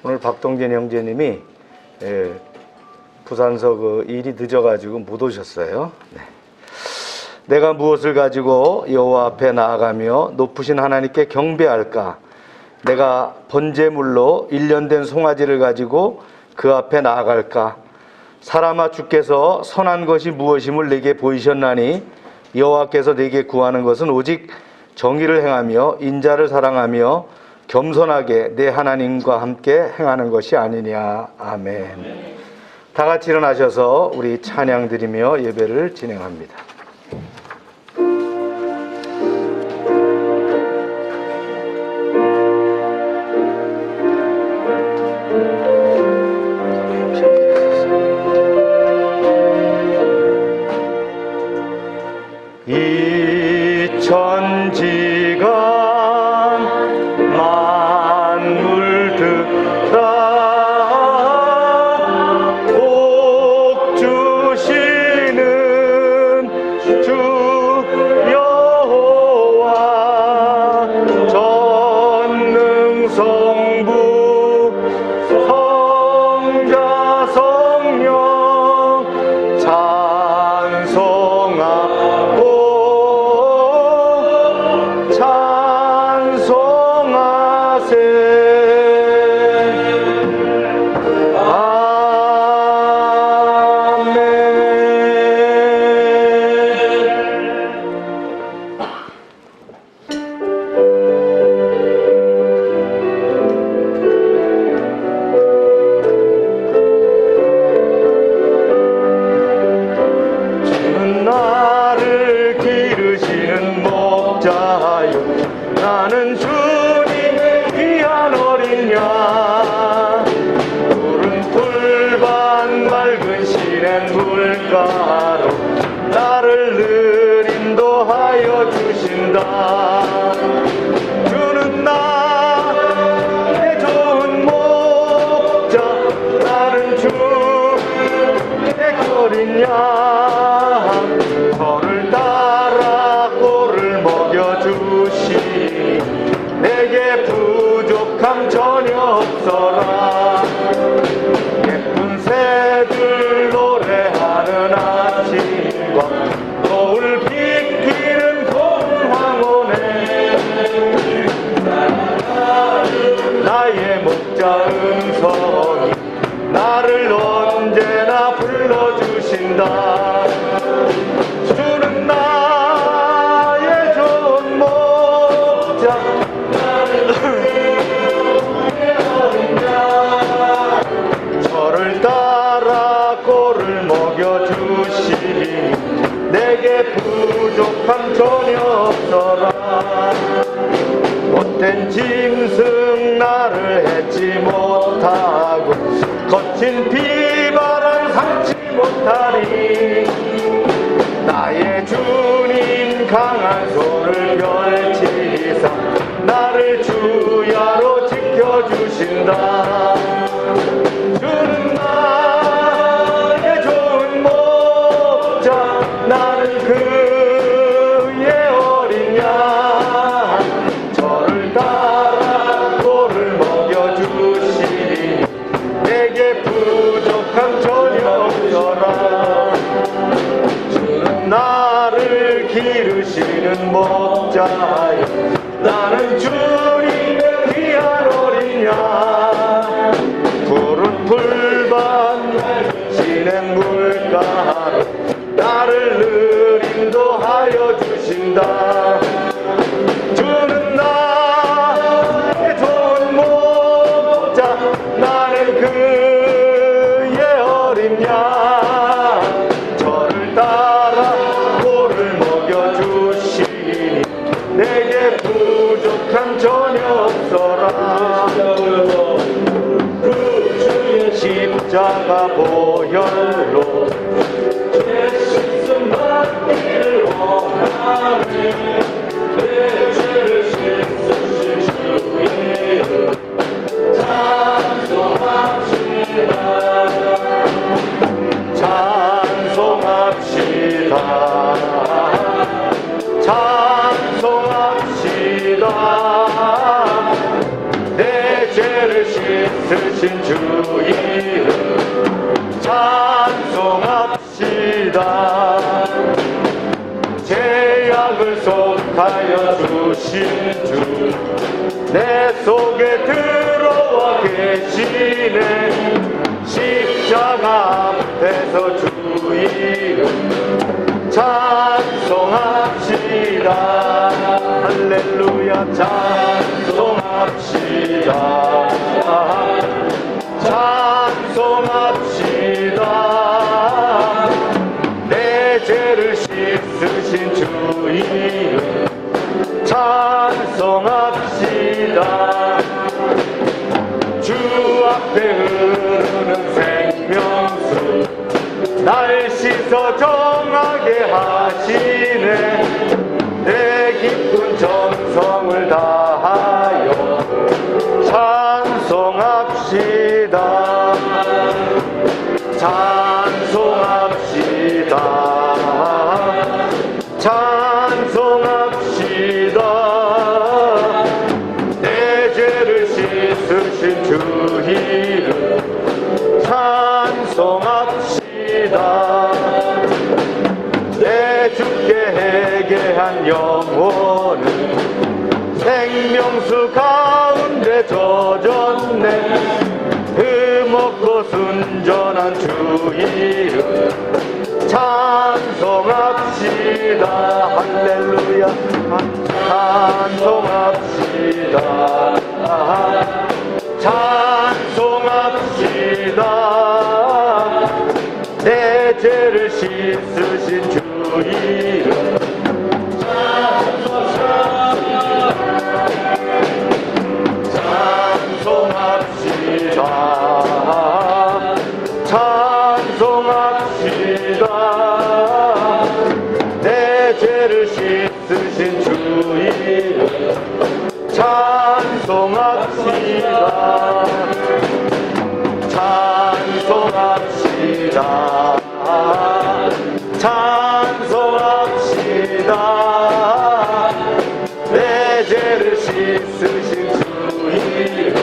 오늘 박동진 형제님이 부산서 그 일이 늦어가지고 못 오셨어요. 네. 내가 무엇을 가지고 여호와 앞에 나아가며 높으신 하나님께 경배할까? 내가 번제물로 1년 된 송아지를 가지고 그 앞에 나아갈까? 사람아, 주께서 선한 것이 무엇임을 내게 보이셨나니 여호와께서 내게 구하는 것은 오직 정의를 행하며 인자를 사랑하며 겸손하게 내 하나님과 함께 행하는 것이 아니냐. 아멘. 다 같이 일어나셔서 우리 찬양 드리며 예배를 진행합니다. 이 천지가 나는 주님의 귀한 어린 양, 푸른 풀밭 맑은 시냇 물가로 나를 늘 인도하여 주신다. 주는 나의 좋은 목자, 나는 주의 어린 양, 저를 따라 꼴을 먹여주시 내게 부족함 전혀 없어라. 예쁜 새들 노래하는 아침과 노을 비키는 고운 황혼에 나의 목자 음성이 나를 언제나 불러주신다. 주는 나의 좋은 목자, 저를 따라 꼴을 먹여주시니 내게 부족함 전혀 없어라. 못된 짐승 나를 해치 못하고 거친 비바람 삼지 못하리. 나의 주님 강한 손을 펼치사 나를 주야로 지켜주신다. 주는 나의 좋은 목자, 나는 그의 어린 양, 저를 따라 꼴을 먹여주시니 내게 부족함 전혀 없어라. 주는 나를 기르시는 목자여, 나는 주님의 귀한 어린 양, 푸른 풀밭 시냇 물가로 나를 늘 인도하여 주신다. 주는 나의 좋은 목자, 나는 그의 어린 양, 저를 따라 꼴을 먹여주시니 내게 부족함 전혀 없어라. 그 주의 십자가 보혈로 내 신성 받기를 원하네. 내 죄를 씻으실 주의 이름 찬송합시다. 찬송합시다. 찬송합시다. 내 죄를 씻으실 씻으신 주 이름 찬송합시다. 죄악을 속하여 주신 주 내 속에 들어와 계시네. 십자가 앞에서 주 이름 찬송합시다. 할렐루야 찬송합시다. 찬송합시다. 내 죄를 씻으신 주 이름 찬송합시다. 주 앞에 흐르는 생명수 날 씻어 정하게 하시네. 내 기쁜 정성을 다하여 찬송합시다. 찬송합시다. 찬송합시다. 내 죄를 씻으신 주 이름 찬송합시다. 내 주께 회개한 영혼은 생명수 가운데 젖었네. 흠없고 순전한 주 이름 찬송합시다. 할렐루야 찬송합시다. 찬송합시다. 내 죄를 씻으신 주 이름 찬송합시다. 찬송합시다. 내 죄를 씻으신 주 이름 찬송합시다. 찬송합시다. 찬송합시다. 내 죄를 씻으신 주 이름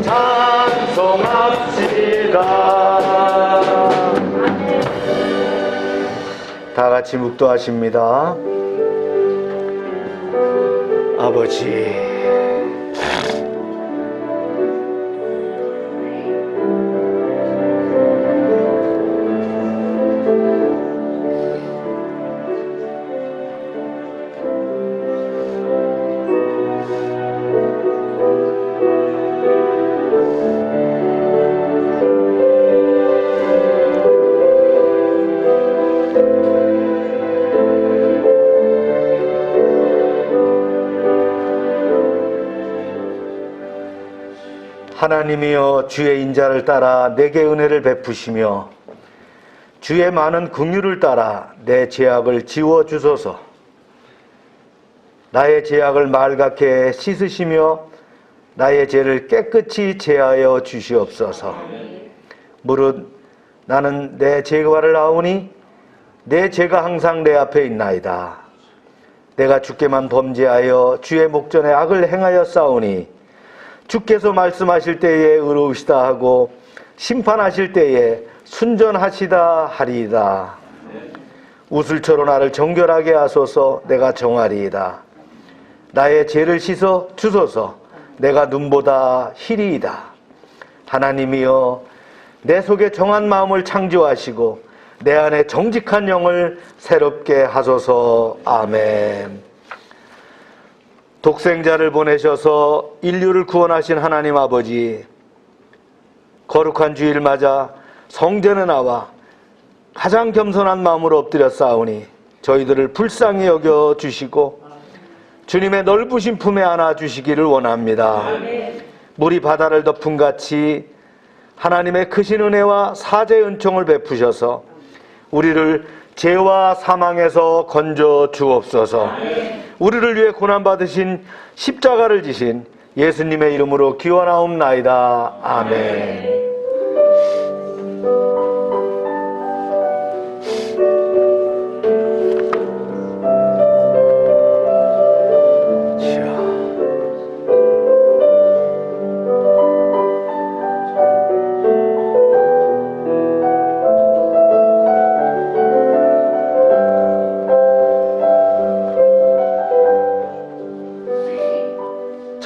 찬송합시다. 다 같이 묵도하십니다. 아버지, 하나님이여 주의 인자를 따라 내게 은혜를 베푸시며 주의 많은 긍휼을 따라 내 죄악을 지워주소서. 나의 죄악을 맑게 씻으시며 나의 죄를 깨끗이 제하여 주시옵소서. 무릇 나는 내 죄과를 아오니 내 죄가 항상 내 앞에 있나이다. 내가 주께만 범죄하여 주의 목전에 악을 행하여 싸우니 주께서 말씀하실 때에 의로우시다 하고 심판하실 때에 순전하시다 하리이다. 우슬초로 나를 정결하게 하소서. 내가 정하리이다. 나의 죄를 씻어 주소서. 내가 눈보다 희리이다. 하나님이여 내 속에 정한 마음을 창조하시고 내 안에 정직한 영을 새롭게 하소서. 아멘. 독생자를 보내셔서 인류를 구원하신 하나님 아버지, 거룩한 주일 맞아 성전에 나와 가장 겸손한 마음으로 엎드려 싸우니 저희들을 불쌍히 여겨 주시고 주님의 넓으신 품에 안아 주시기를 원합니다. 물이 바다를 덮음같이 하나님의 크신 은혜와 사죄의 은총을 베푸셔서 우리를 죄와 사망에서 건져 주옵소서. 우리를 위해 고난받으신 십자가를 지신 예수님의 이름으로 기원하옵나이다. 아멘.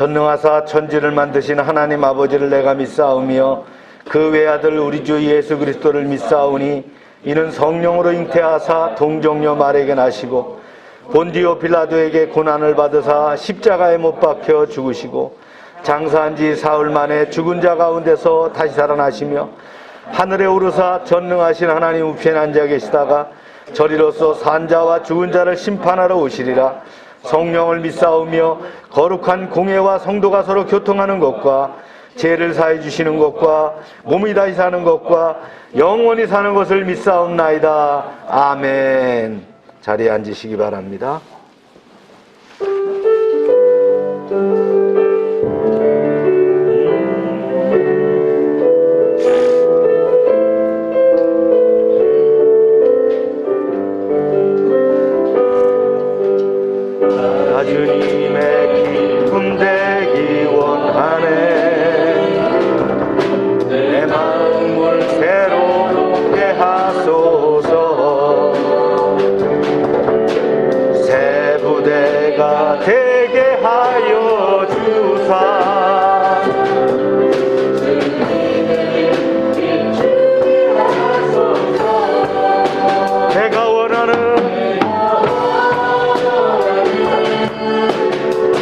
전능하사 천지를 만드신 하나님 아버지를 내가 믿사오며 그 외아들 우리 주 예수 그리스도를 믿사오니 이는 성령으로 잉태하사 동정녀 마리아에게 나시고 본디오 빌라도에게 고난을 받으사 십자가에 못 박혀 죽으시고 장사한 지 사흘 만에 죽은 자 가운데서 다시 살아나시며 하늘에 오르사 전능하신 하나님 우편에 앉아 계시다가 저리로서 산자와 죽은 자를 심판하러 오시리라. 성령을 믿사오며 거룩한 공회와 성도가 서로 교통하는 것과 죄를 사해 주시는 것과 몸이 다시 사는 것과 영원히 사는 것을 믿사옵나이다. 아멘. 자리에 앉으시기 바랍니다. 주님의 기쁨 되기 원하네. 내 마음을 새롭게 하소서. 새 부대가 되게 하여 주사. 내가 원하는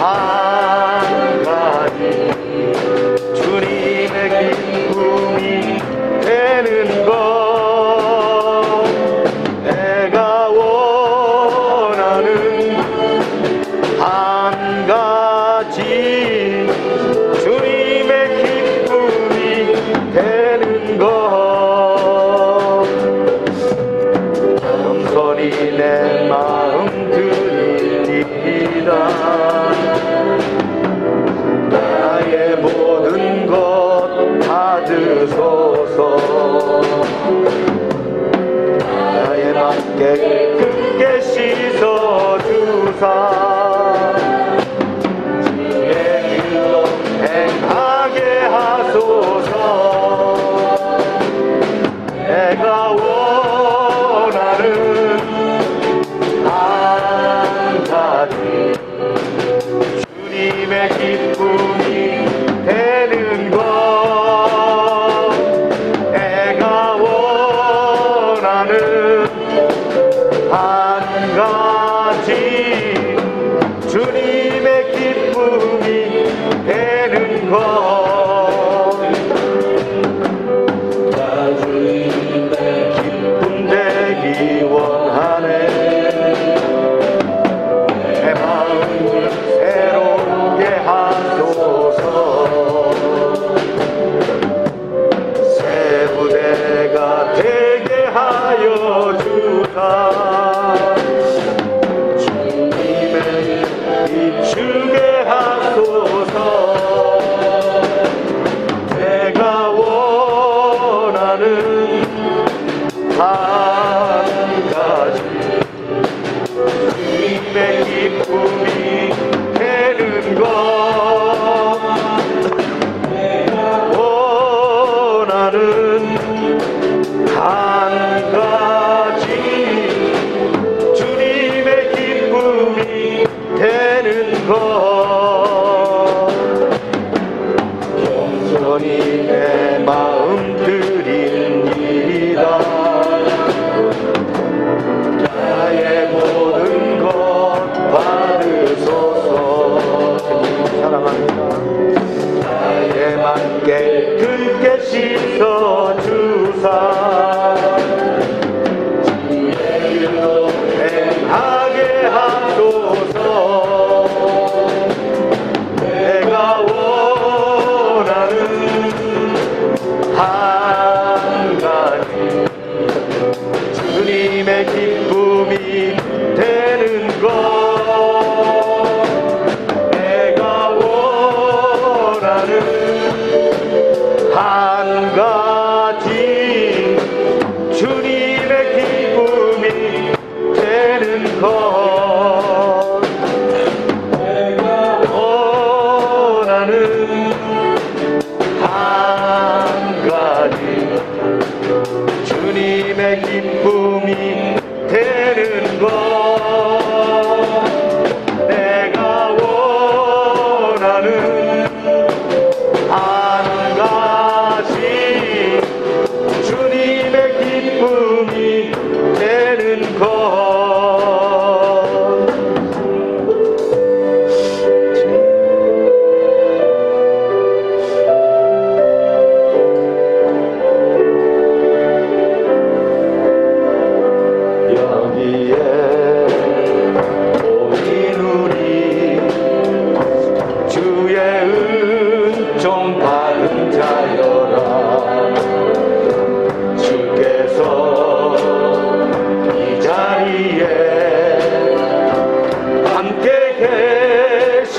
한 가지 주님의 기쁨이 되는 것. 내가 원하는 한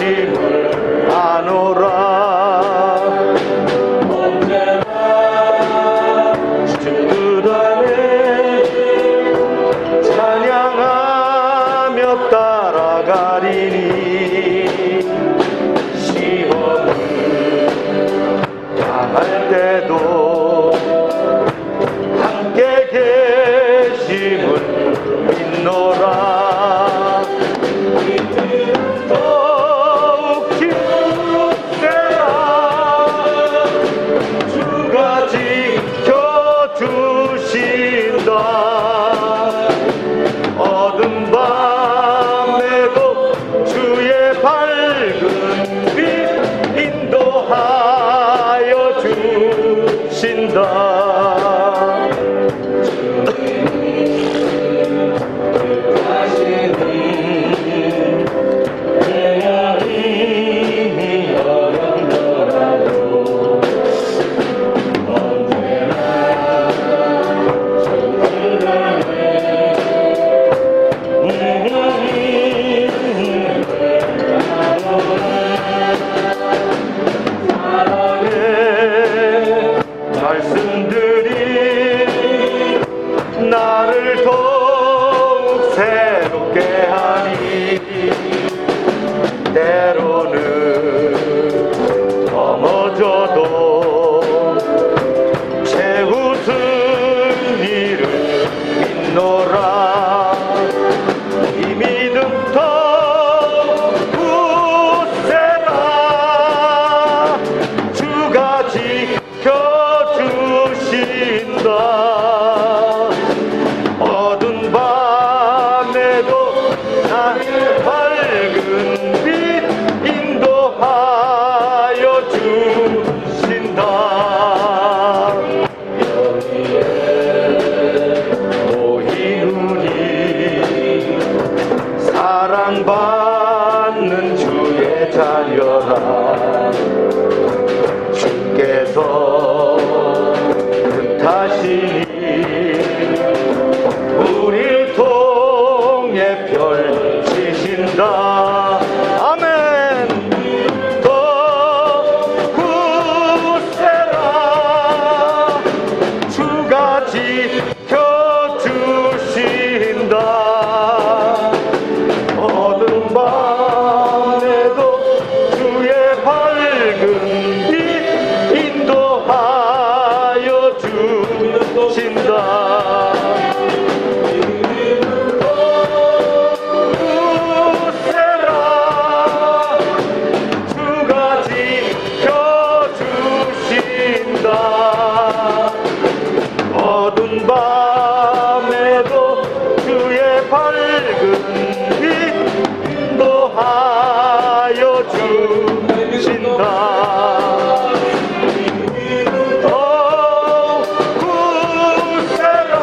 계심을 아노라. 언제나 주 뜻 안에 찬양하며 따라가리니 시험을 당할 때도 함께 계심을 믿노라. 더욱 힘내라. 주가 지켜주신다. 어두운 밤에도 주의 밝은 빛 인도하여 주신다. 말씀들이 나를 더욱 새롭게 하니 때로는 넘어져도 채웃은 이를 믿노라. 이 믿음 더 굳세라. 주가 지켜주신다. 어두운 밤에도 나의 밝은 빛 인도하여 주신다. 여기에 모이누니 사랑받는 주의 자녀라. 주께서 뜻하시니 우릴 통해 펼치신다. 아멘. 더 굳세라. 주가 지켜주신다. 어두운 밤에도 주의 밝은 빛 인도하여 주신다. 굳세라. 주가 지켜주신다. 어두운 밤에도 주의 밝은 빛 인도하여 주신다. 굳세라.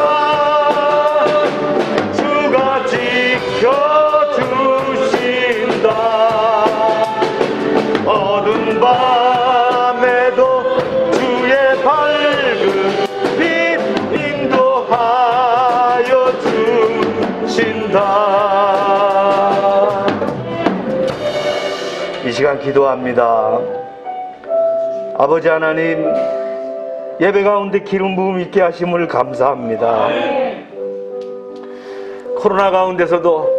주가 지켜주신다. 어두운 밤에도 주의 밝은 빛 인도하여 주신다. 이 시간 기도합니다. 아버지 하나님, 예배 가운데 기름 부음 있게 하심을 감사합니다. 코로나 가운데서도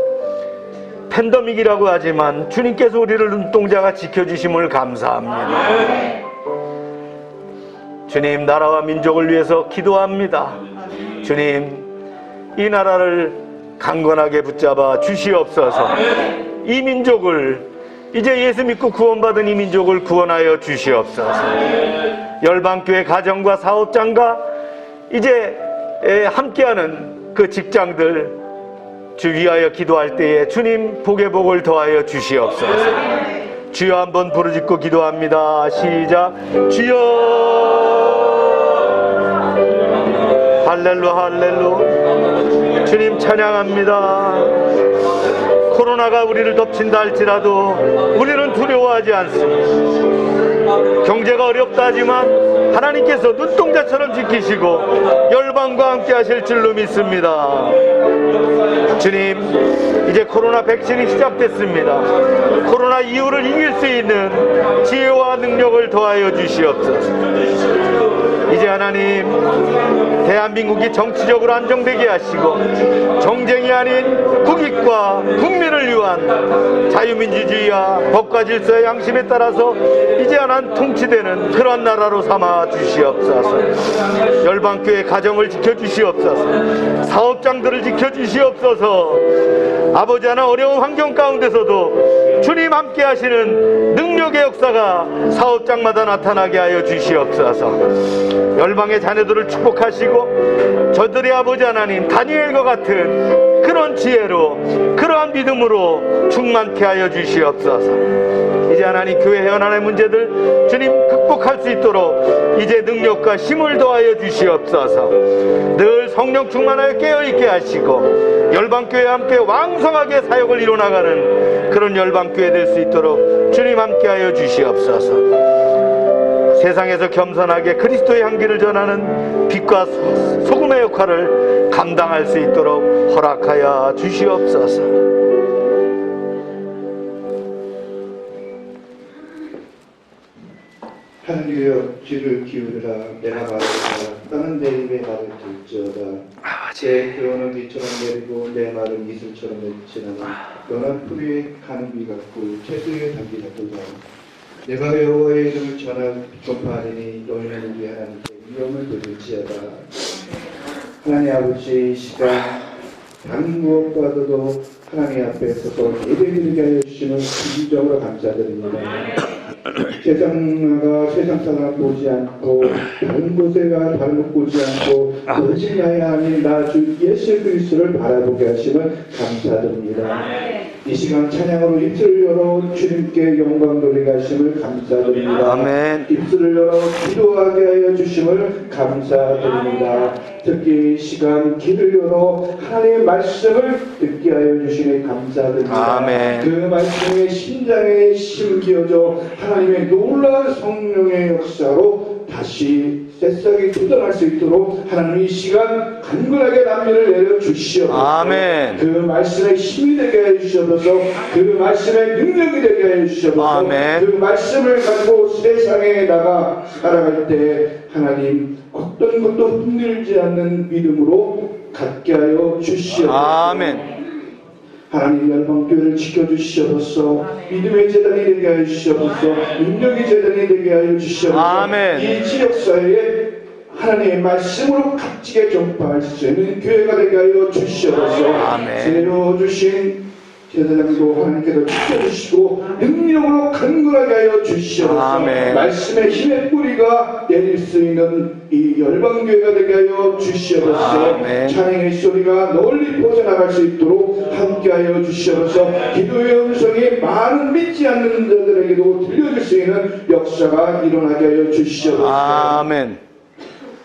팬데믹이라고 하지만 주님께서 우리를 눈동자가 지켜주심을 감사합니다. 주님, 나라와 민족을 위해서 기도합니다. 주님, 이 나라를 강건하게 붙잡아 주시옵소서. 이 민족을, 이제 예수 믿고 구원받은 이 민족을 구원하여 주시옵소서. 열방교회 가정과 사업장과 이제 함께하는 그 직장들 주 위하여 기도할 때에 주님 복의 복을 더하여 주시옵소서. 주여 한번 부르짖고 기도합니다. 시작. 주여. 할렐루 할렐루. 주님 찬양합니다. 코로나가 우리를 덮친다 할지라도 우리는 두려워하지 않습니다. 경제가 어렵다 하지만 하나님께서 눈동자처럼 지키시고 열방과 함께 하실 줄로 믿습니다. 주님, 이제 코로나 백신이 시작됐습니다. 코로나 이후를 이길 수 있는 지혜와 능력을 더하여 주시옵소서. 이제 하나님, 대한민국이 정치적으로 안정되게 하시고 정쟁이 아닌 국익과 국민을 위한 자유민주주의와 법과 질서의 양심에 따라서 이제 하나님 통치되는 그러한 나라로 삼아 주시옵소서. 열방교회 가정을 지켜주시옵소서. 사업장들을 지켜주시옵소서. 아버지 하나 어려운 환경 가운데서도 주님 함께 하시는 능력의 역사가 사업장마다 나타나게 하여 주시옵소서. 열방의 자녀들을 축복하시고 저들의 아버지 하나님 다니엘과 같은 그런 지혜로 그러한 믿음으로 충만케 하여 주시옵소서. 이제 하나님 교회 회원안의 문제들 주님 극복할 수 있도록 이제 능력과 힘을 더하여 주시옵소서. 늘 성령 충만하여 깨어있게 하시고 열방교회와 함께 왕성하게 사역을 이뤄나가는 그런 열방교회 될 수 있도록 주님 함께하여 주시옵소서. 세상에서 겸손하게 그리스도의 향기를 전하는 빛과 소금의 역할을 감당할 수 있도록 허락하여 주시옵소서. 하늘이여 귀를 기울이라. 내가 말하리라. 땅은 내 입에 말을 들지어다. 제 교훈은 비처럼 내리고 내 말은 이슬처럼 내리지나가 연한 풀 위에 가는 비 같고 채소에 담비 같도다. 내가 여호와의 이름을 전파하리니 너희는 우리 하나님께 위엄을 돌릴지어다. 하나님 아버지, 이 시간 다른 무엇보다도 하나님 앞에 서서 예배드리게 하여 주심을 진정으로 감사드립니다. 세상 사람을 보지 않고 다른 곳에 가 다른 곳 보지 않고 오직 나의 하나님 나 주 예수 그리스도를 바라보게 하심을 감사드립니다. 이 시간 찬양으로 입술을 열어 주님께 영광 돌리게 하심을 감사드립니다. 아멘. 입술을 열어 기도하게 하여 주심을 감사드립니다. 특히 이 시간 귀를 열어 하나님의 말씀을 듣게 하여 주시니 감사드립니다. 아멘. 그 말씀의 심장에 심기어져 하나님의 놀라운 성령의 역사로 다시 새싹이 돋아날 수 있도록 하나님 이 시간 간절하게 남미를 내려주시옵소서. 아멘. 그 말씀에 힘이 되게 해주시옵소서. 그 말씀에 능력이 되게 해주시옵소서. 아멘. 그 말씀을 가지고 세상에 나가 살아갈 때 하나님 어떤 것도 흔들지 않는 믿음으로 갖게 하여 주시옵소서. 아멘. 하나님 열방교회를 지켜주시옵소서. 믿음의 재단이 되게 하여 주시옵소서. 능력의 재단이 되게 하여 주시옵소서. 아멘. 이 지역사회에 하나님의 말씀으로 값지게 전파할 수 있는 교회가 되게 하여 주시옵소서. 아멘. 세워주신 제사장도 하나님께서 지켜주시고 능력으로 간절하게 하여 주시옵소서. 아멘. 말씀의 힘의 뿌리가 내릴 수 있는 이 열방교회가 되게 하여 주시옵소서. 아멘. 찬양의 소리가 널리 퍼져나갈 수 있도록 함께하여 주시옵소서. 기도의 음성이 많은 믿지 않는 자들에게도 들려줄 수 있는 역사가 일어나게 하여 주시옵소서. 아멘.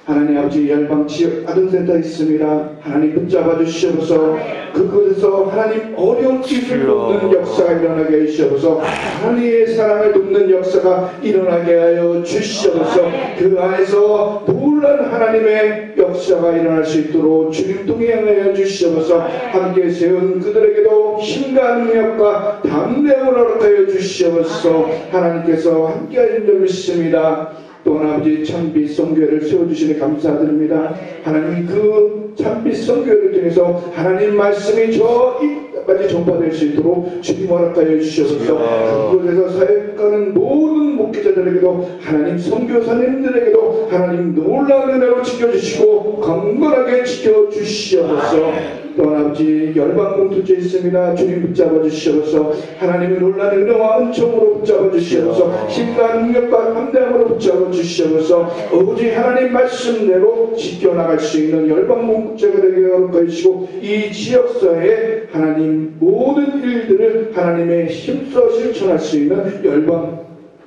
하나님 아버지 열방 지역 아동센터 있습니다. 하나님 붙잡아 주시옵소서. 그곳에서 하나님 어려운 기술을 돕는 역사가 일어나게 해주시옵소서. 하나님의 사랑을 돕는 역사가 일어나게 하여 주시옵소서. 그 안에서 놀란 하나님의 역사가 일어날 수 있도록 주님 동행하여 주시옵소서. 함께 세운 그들에게도 힘과 능력과 담대함을 허락하여 주시옵소서. 하나님께서 함께하신 줄 믿습니다. 또한 아버지 참빛 선교회를 세워주시니 감사드립니다. 하나님 그 참빛 선교회를 통해서 하나님 말씀이 저 이까지 전파될 수 있도록 주님 허락하여 주시옵소서. 그곳에서 사역하는 모든 목회자들에게도 하나님 선교사님들에게도 하나님 놀라운 은혜로 지켜주시고 강건하게 지켜주시옵소서. 또한 아버지 열방 공투죄 있습니다. 주님 붙잡아 주시옵소서. 하나님의 놀라운 은혜와 은총으로 붙잡아 주시옵소서. 힘과 능력과 담대함으로 붙잡아 주시옵소서. 오직 하나님 말씀대로 지켜나갈 수 있는 열방 공투죄가 되게 하여 주시고 이 지역사회에 하나님 모든 일들을 하나님의 힘써 실천할 수 있는 열방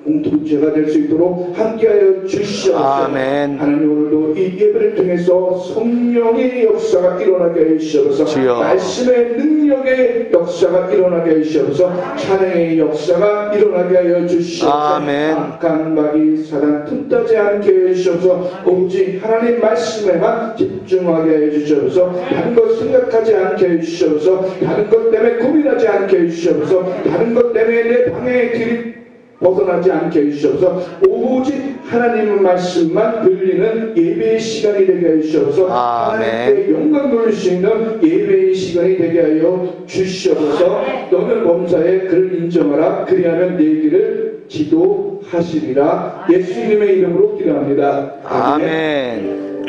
공동체가 될 수 있도록 함께하여 주시옵소서. 아멘. 하나님 오늘도 이 예배를 통해서 성령의 역사가 일어나게 해주시옵소서. 주여. 말씀의 능력의 역사가 일어나게 해주시옵소서. 찬양의 역사가 일어나게 하여 주시옵소서. 아멘. 악한 마귀 사단 틈타지 않게 해주시옵소서. 오직 하나님 말씀에만 집중하게 해주시옵소서. 다른 것 생각하지 않게 해주시옵소서. 다른 것 때문에 고민하지 않게 해주시옵소서. 다른 것 때문에 내 방향의 길이 벗어나지 않게 해주시옵소서. 오직 하나님 말씀만 들리는 예배의 시간이 되게 해주시옵소서. 하나님께 영광 돌릴 수 있는 예배의 시간이 되게 하여 주시옵소서. 너는 범사에 그를 인정하라. 그리하면 내 길을 지도하시리라. 예수님의 이름으로 기도합니다. 아멘.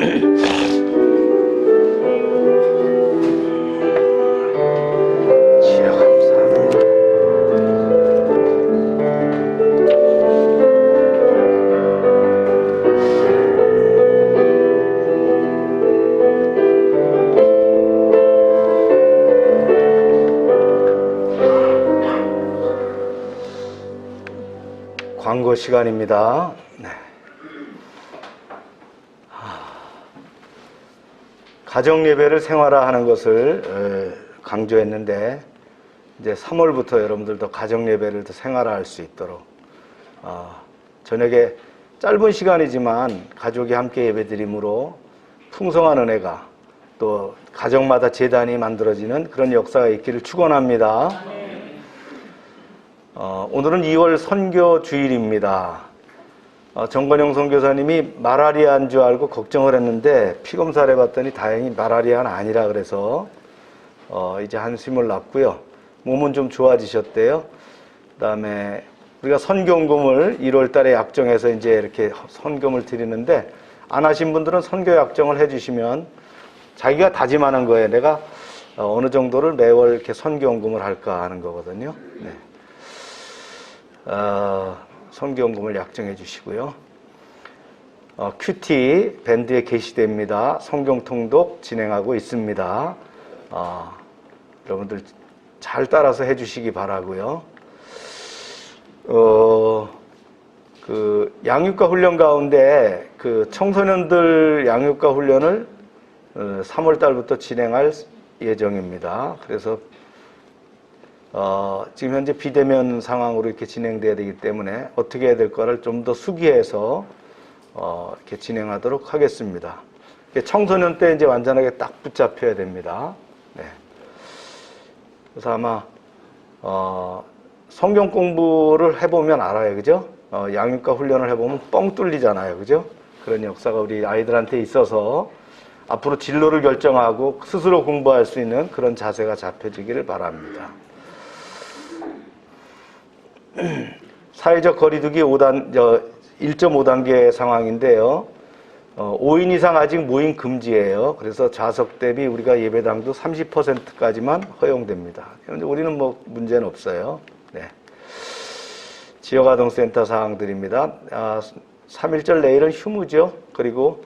주여 감사합니다. 광고 시간입니다. 네. 가정 예배를 생활화하는 것을 강조했는데 이제 3월부터 여러분들도 가정 예배를 더 생활화할 수 있도록 저녁에 짧은 시간이지만 가족이 함께 예배드림으로 풍성한 은혜가 또 가정마다 제단이 만들어지는 그런 역사가 있기를 축원합니다. 오늘은 2월 선교 주일입니다. 정건영 선교사님이 말라리아인 줄 알고 걱정을 했는데 피 검사를 해봤더니 다행히 말라리아는 아니라 그래서 이제 한숨을 났고요. 몸은 좀 좋아지셨대요. 그다음에 우리가 선교금을 1월 달에 약정해서 이제 이렇게 선교금을 드리는데 안 하신 분들은 선교 약정을 해주시면 자기가 다짐하는 거예요. 내가 어느 정도를 매월 이렇게 선교금을 할까 하는 거거든요. 네. 선교금을 약정해 주시고요. 큐티 밴드에 게시됩니다. 성경 통독 진행하고 있습니다. 여러분들 잘 따라서 해주시기 바라고요. 그 양육과 훈련 가운데 그 청소년들 양육과 훈련을 3월 달부터 진행할 예정입니다. 그래서 지금 현재 비대면 상황으로 이렇게 진행돼야 되기 때문에 어떻게 해야 될 거를 좀 더 수기해서 이렇게 진행하도록 하겠습니다. 청소년 때 이제 완전하게 딱 붙잡혀야 됩니다. 네. 그래서 아마 성경 공부를 해보면 알아요, 그죠? 양육과 훈련을 해보면 뻥 뚫리잖아요, 그죠? 그런 역사가 우리 아이들한테 있어서 앞으로 진로를 결정하고 스스로 공부할 수 있는 그런 자세가 잡혀지기를 바랍니다. 사회적 거리두기 1.5단계 상황인데요. 5인 이상 아직 모임 금지예요. 그래서 좌석 대비 우리가 예배당도 30%까지만 허용됩니다. 그런데 우리는 뭐 문제는 없어요. 네. 지역아동센터 사항들입니다. 3.1절 내일은 휴무죠. 그리고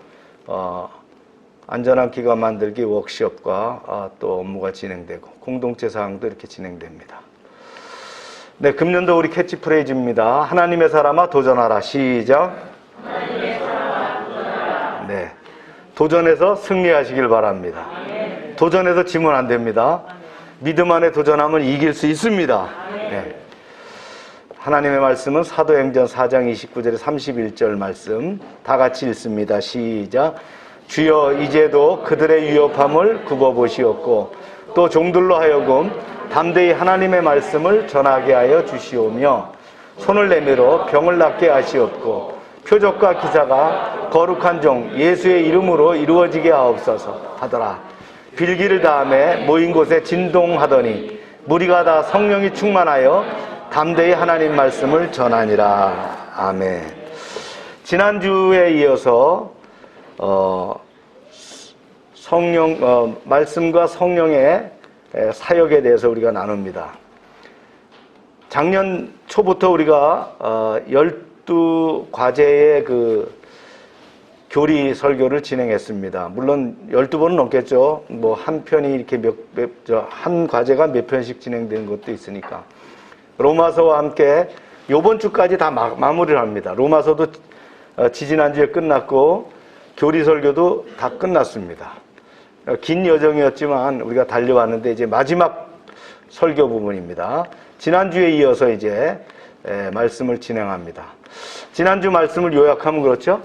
안전한 기관 만들기 워크숍과 또 업무가 진행되고 공동체 사항도 이렇게 진행됩니다. 네, 금년도 우리 캐치프레이즈입니다. 하나님의 사람아 도전하라. 시작. 하나님의 사람아 도전하라. 네, 도전해서 승리하시길 바랍니다. 아멘. 도전해서 지면 안 됩니다. 아멘. 믿음 안에 도전하면 이길 수 있습니다. 네. 하나님의 말씀은 사도행전 4장 29절에 31절 말씀 다 같이 읽습니다. 시작. 주여 이제도 그들의 위협함을 굽어보시옵고 또 종들로 하여금 담대히 하나님의 말씀을 전하게 하여 주시오며 손을 내밀어 병을 낫게 하시옵고 표적과 기사가 거룩한 종 예수의 이름으로 이루어지게 하옵소서 하더라. 빌기를 다음에 모인 곳에 진동하더니 무리가 다 성령이 충만하여 담대히 하나님 말씀을 전하니라. 아멘. 지난주에 이어서 말씀과 성령의 사역에 대해서 우리가 나눕니다. 작년 초부터 우리가 12과제의 그 교리 설교를 진행했습니다. 물론 12번은 넘겠죠. 뭐 한 편이 이렇게 한 과제가 몇 편씩 진행되는 것도 있으니까. 로마서와 함께 요번 주까지 다 마무리를 합니다. 로마서도 지지난주에 끝났고 교리 설교도 다 끝났습니다. 긴 여정이었지만 우리가 달려왔는데 이제 마지막 설교 부분입니다. 지난주에 이어서 이제 말씀을 진행합니다. 지난주 말씀을 요약하면 그렇죠.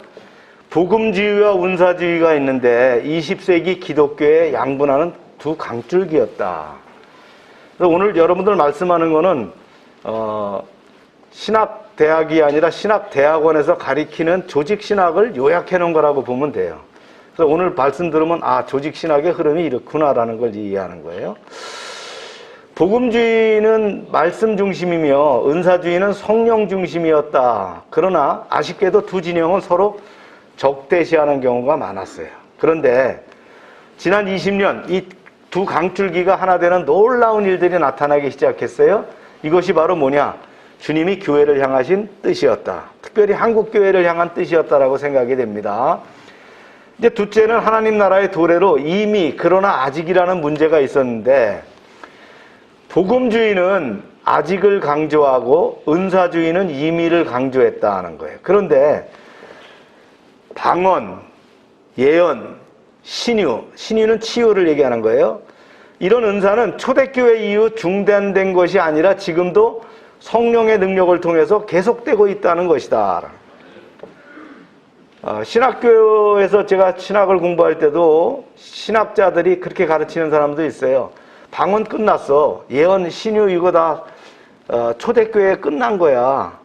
복음주의와 운사주의가 있는데 20세기 기독교에 양분하는 두 강줄기였다. 그래서 오늘 여러분들 말씀하는 거는 신학대학이 아니라 신학대학원에서 가리키는 조직신학을 요약해 놓은 거라고 보면 돼요. 그래서 오늘 말씀 들으면 조직신학의 흐름이 이렇구나라는 걸 이해하는 거예요. 복음주의는 말씀 중심이며 은사주의는 성령 중심이었다. 그러나 아쉽게도 두 진영은 서로 적대시하는 경우가 많았어요. 그런데 지난 20년 이 두 강줄기가 하나 되는 놀라운 일들이 나타나기 시작했어요. 이것이 바로 뭐냐? 주님이 교회를 향하신 뜻이었다. 특별히 한국교회를 향한 뜻이었다라고 생각이 됩니다. 이제 둘째는 하나님 나라의 도래로 이미 그러나 아직이라는 문제가 있었는데 복음주의는 아직을 강조하고 은사주의는 이미를 강조했다는 거예요. 그런데 방언, 예언, 신유는 치유를 얘기하는 거예요. 이런 은사는 초대교회 이후 중단된 것이 아니라 지금도 성령의 능력을 통해서 계속되고 있다는 것이다. 신학교에서 제가 신학을 공부할 때도 신학자들이 그렇게 가르치는 사람도 있어요. 방언 끝났어. 예언, 신유 이거 다 초대교회 끝난 거야.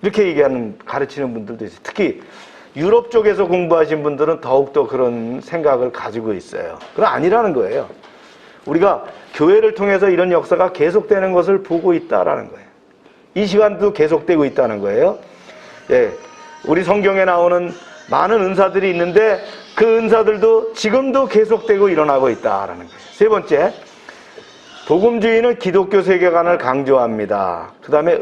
이렇게 가르치는 분들도 있어요. 특히 유럽 쪽에서 공부하신 분들은 더욱더 그런 생각을 가지고 있어요. 그건 아니라는 거예요. 우리가 교회를 통해서 이런 역사가 계속되는 것을 보고 있다라는 거예요. 이 시간도 계속되고 있다는 거예요. 예, 우리 성경에 나오는 많은 은사들이 있는데 그 은사들도 지금도 계속되고 일어나고 있다라는 거예요. 세 번째, 복음주의는 기독교 세계관을 강조합니다. 그 다음에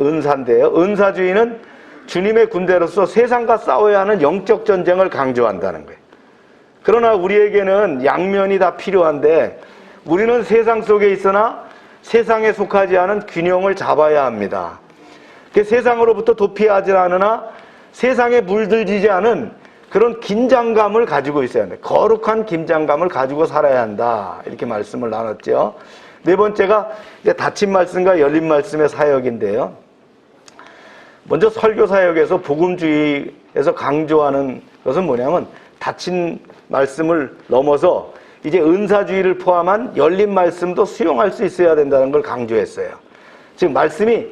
은사인데요. 은사주의는 주님의 군대로서 세상과 싸워야 하는 영적 전쟁을 강조한다는 거예요. 그러나 우리에게는 양면이 다 필요한데 우리는 세상 속에 있으나 세상에 속하지 않은 균형을 잡아야 합니다. 세상으로부터 도피하지 않으나 세상에 물들지지 않은 그런 긴장감을 가지고 있어야 한다. 거룩한 긴장감을 가지고 살아야 한다. 이렇게 말씀을 나눴죠. 네 번째가 이제 닫힌 말씀과 열린 말씀의 사역인데요. 먼저 설교 사역에서 복음주의에서 강조하는 것은 뭐냐면 닫힌 말씀을 넘어서 이제 은사주의를 포함한 열린 말씀도 수용할 수 있어야 된다는 걸 강조했어요. 즉 말씀이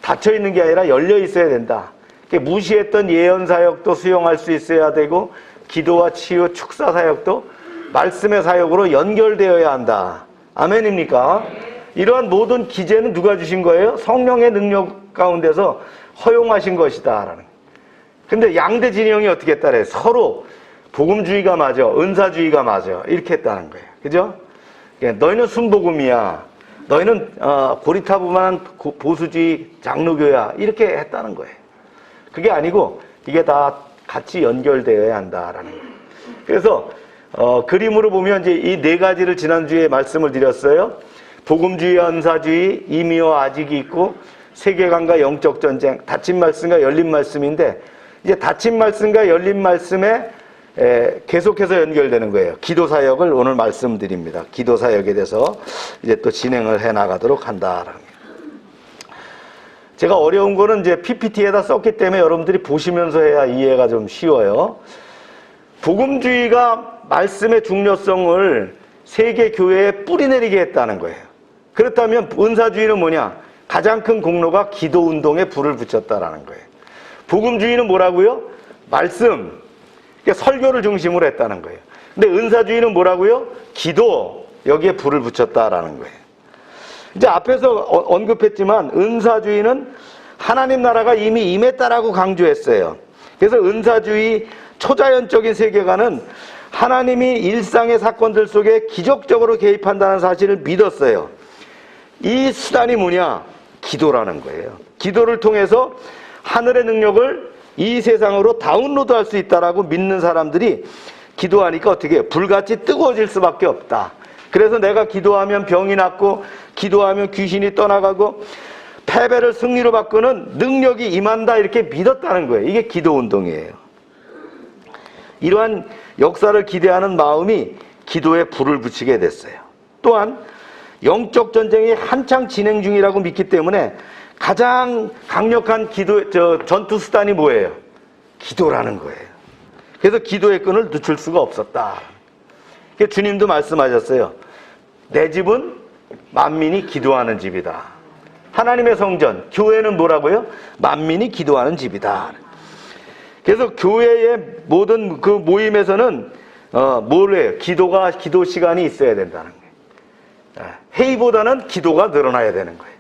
닫혀 있는 게 아니라 열려 있어야 된다. 무시했던 예언 사역도 수용할 수 있어야 되고 기도와 치유, 축사 사역도 말씀의 사역으로 연결되어야 한다. 아멘입니까? 이러한 모든 기제는 누가 주신 거예요? 성령의 능력 가운데서 허용하신 것이다. 근데 양대 진영이 어떻게 했다래? 서로 복음주의가 맞아, 은사주의가 맞아. 이렇게 했다는 거예요. 그죠? 너희는 순복음이야. 너희는 고리타분한 보수주의 장로교야. 이렇게 했다는 거예요. 그게 아니고 이게 다 같이 연결되어야 한다라는 거예요. 그래서 그림으로 보면 이제 이 네 가지를 지난주에 말씀을 드렸어요. 복음주의와 은사주의, 이미와 아직이 있고 세계관과 영적 전쟁, 닫힌 말씀과 열린 말씀인데 이제 닫힌 말씀과 열린 말씀에 계속해서 연결되는 거예요. 기도 사역을 오늘 말씀드립니다. 기도 사역에 대해서 이제 또 진행을 해 나가도록 한다라는 거예요. 제가 어려운 거는 이제 PPT에다 썼기 때문에 여러분들이 보시면서 해야 이해가 좀 쉬워요. 복음주의가 말씀의 중요성을 세계 교회에 뿌리내리게 했다는 거예요. 그렇다면 은사주의는 뭐냐? 가장 큰 공로가 기도 운동에 불을 붙였다라는 거예요. 복음주의는 뭐라고요? 말씀, 그러니까 설교를 중심으로 했다는 거예요. 근데 은사주의는 뭐라고요? 기도, 여기에 불을 붙였다라는 거예요. 이제 앞에서 언급했지만 은사주의는 하나님 나라가 이미 임했다라고 강조했어요. 그래서 은사주의 초자연적인 세계관은 하나님이 일상의 사건들 속에 기적적으로 개입한다는 사실을 믿었어요. 이 수단이 뭐냐? 기도라는 거예요. 기도를 통해서 하늘의 능력을 이 세상으로 다운로드할 수 있다라고 믿는 사람들이 기도하니까 어떻게 해요? 불같이 뜨거워질 수밖에 없다. 그래서 내가 기도하면 병이 낫고 기도하면 귀신이 떠나가고 패배를 승리로 바꾸는 능력이 임한다 이렇게 믿었다는 거예요. 이게 기도운동이에요. 이러한 역사를 기대하는 마음이 기도에 불을 붙이게 됐어요. 또한 영적 전쟁이 한창 진행 중이라고 믿기 때문에 가장 강력한 전투 수단이 뭐예요? 기도라는 거예요. 그래서 기도의 끈을 늦출 수가 없었다. 주님도 말씀하셨어요. 내 집은 만민이 기도하는 집이다. 하나님의 성전, 교회는 뭐라고요? 만민이 기도하는 집이다. 그래서 교회의 모든 그 모임에서는 뭘 해요? 기도 시간이 있어야 된다는 거예요. 회의보다는 기도가 늘어나야 되는 거예요.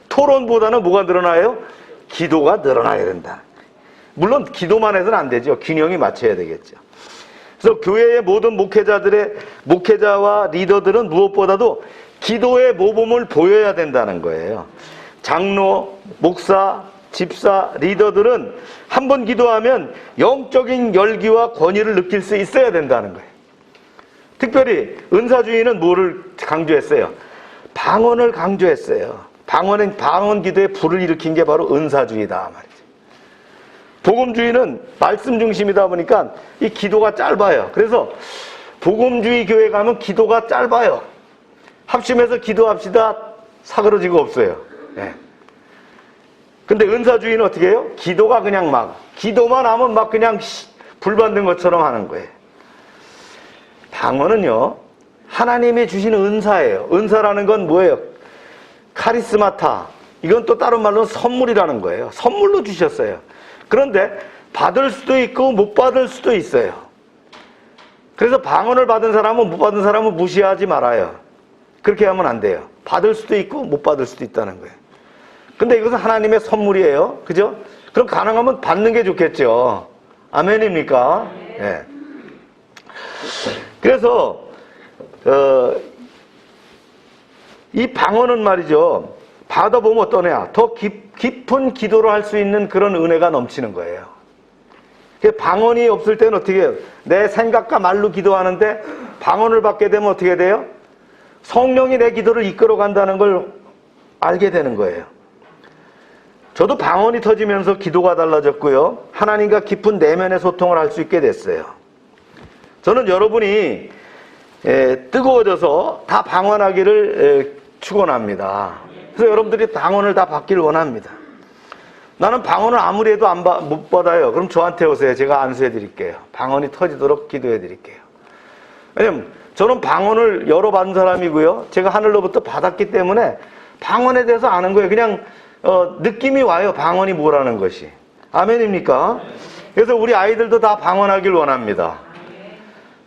토론보다는 뭐가 늘어나요? 기도가 늘어나야 된다. 물론 기도만 해서는 안 되죠. 균형이 맞춰야 되겠죠. 그래서 교회의 모든 목회자와 리더들은 무엇보다도 기도의 모범을 보여야 된다는 거예요. 장로, 목사, 집사, 리더들은 한 번 기도하면 영적인 열기와 권위를 느낄 수 있어야 된다는 거예요. 특별히 은사주의는 뭐를 강조했어요? 방언을 강조했어요. 방언 기도에 불을 일으킨 게 바로 은사주의다 말이죠. 복음주의는 말씀 중심이다 보니까 이 기도가 짧아요. 그래서 복음주의 교회 가면 기도가 짧아요. 합심해서 기도합시다. 사그러지고 없어요. 네. 근데 은사주의는 어떻게 해요? 기도가 그냥 기도만 하면 그냥 불 받는 것처럼 하는 거예요. 방언은요, 하나님이 주시는 은사예요. 은사라는 건 뭐예요? 카리스마타. 이건 또 다른 말로는 선물이라는 거예요. 선물로 주셨어요. 그런데 받을 수도 있고 못 받을 수도 있어요. 그래서 방언을 받은 사람은 못 받은 사람은 무시하지 말아요. 그렇게 하면 안 돼요. 받을 수도 있고 못 받을 수도 있다는 거예요. 근데 이것은 하나님의 선물이에요. 그죠? 그럼 가능하면 받는 게 좋겠죠. 아멘입니까? 네. 그래서 이 방언은 말이죠. 받아보면 어떠냐? 더 깊은 기도를 할 수 있는 그런 은혜가 넘치는 거예요. 방언이 없을 때는 어떻게 해요? 내 생각과 말로 기도하는데 방언을 받게 되면 어떻게 돼요? 성령이 내 기도를 이끌어 간다는 걸 알게 되는 거예요. 저도 방언이 터지면서 기도가 달라졌고요. 하나님과 깊은 내면의 소통을 할 수 있게 됐어요. 저는 여러분이 뜨거워져서 다 방언하기를 축원합니다. 그래서 여러분들이 방언을 다 받기를 원합니다. 나는 방언을 아무리 해도 못 받아요. 그럼 저한테 오세요. 제가 안수해 드릴게요. 방언이 터지도록 기도해 드릴게요. 왜냐면 저는 방언을 여러 받은 사람이고요. 제가 하늘로부터 받았기 때문에 방언에 대해서 아는 거예요. 그냥 느낌이 와요. 방언이 뭐라는 것이. 아멘입니까? 그래서 우리 아이들도 다 방언하길 원합니다.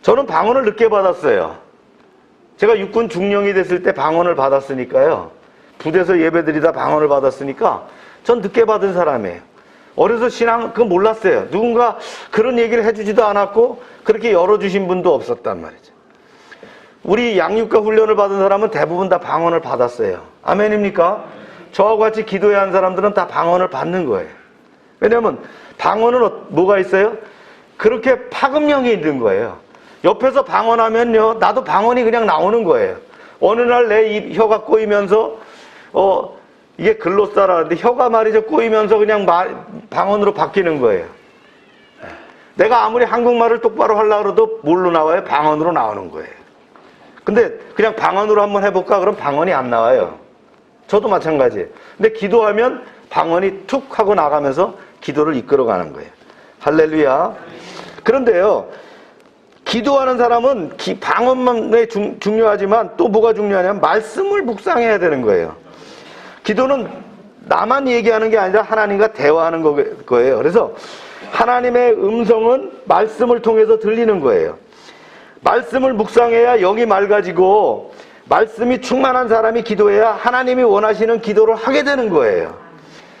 저는 방언을 늦게 받았어요. 제가 육군 중령이 됐을 때 방언을 받았으니까요. 부대에서 예배드리다 방언을 받았으니까 전 늦게 받은 사람이에요. 어려서 신앙 그거 몰랐어요. 누군가 그런 얘기를 해주지도 않았고 그렇게 열어주신 분도 없었단 말이죠. 우리 양육과 훈련을 받은 사람은 대부분 다 방언을 받았어요. 아멘입니까? 저하고 같이 기도해야 하는 사람들은 다 방언을 받는 거예요. 왜냐하면 방언은 뭐가 있어요? 그렇게 파급력이 있는 거예요. 옆에서 방언하면요, 나도 방언이 그냥 나오는 거예요. 어느 날 내 혀가 꼬이면서 이게 글로사라는데 혀가 말이죠 꼬이면서 그냥 방언으로 바뀌는 거예요. 내가 아무리 한국말을 똑바로 하려고 해도 뭘로 나와요? 방언으로 나오는 거예요. 근데 그냥 방언으로 한번 해볼까? 그럼 방언이 안 나와요. 저도 마찬가지예요. 근데 기도하면 방언이 툭 하고 나가면서 기도를 이끌어가는 거예요. 할렐루야. 그런데요, 기도하는 사람은 방언만 중요하지만 또 뭐가 중요하냐면 말씀을 묵상해야 되는 거예요. 기도는 나만 얘기하는 게 아니라 하나님과 대화하는 거예요. 그래서 하나님의 음성은 말씀을 통해서 들리는 거예요. 말씀을 묵상해야 영이 맑아지고 말씀이 충만한 사람이 기도해야 하나님이 원하시는 기도를 하게 되는 거예요.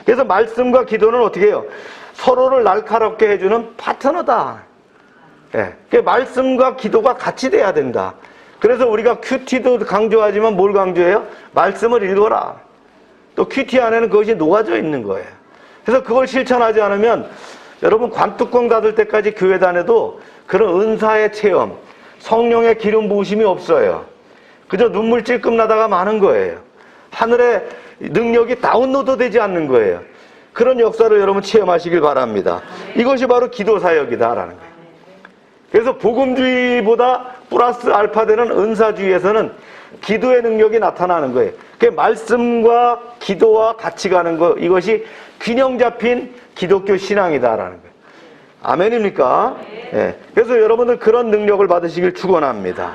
그래서 말씀과 기도는 어떻게 해요? 서로를 날카롭게 해주는 파트너다. 예. 말씀과 기도가 같이 돼야 된다. 그래서 우리가 큐티도 강조하지만 뭘 강조해요? 말씀을 읽어라. 또 큐티 안에는 그것이 녹아져 있는 거예요. 그래서 그걸 실천하지 않으면 여러분 관뚜껑 닫을 때까지 교회 다녀도 그런 은사의 체험, 성령의 기름 부으심이 없어요. 그저 눈물 찔끔 나다가 마는 거예요. 하늘에 능력이 다운로드 되지 않는 거예요. 그런 역사를 여러분 체험하시길 바랍니다. 이것이 바로 기도 사역이다라는 거예요. 그래서 복음주의보다 플러스 알파 되는 은사주의에서는 기도의 능력이 나타나는 거예요. 그 말씀과 기도와 같이 가는 거, 이것이 균형 잡힌 기독교 신앙이다라는 거예요. 아멘입니까? 네. 그래서 여러분들 그런 능력을 받으시길 축원합니다.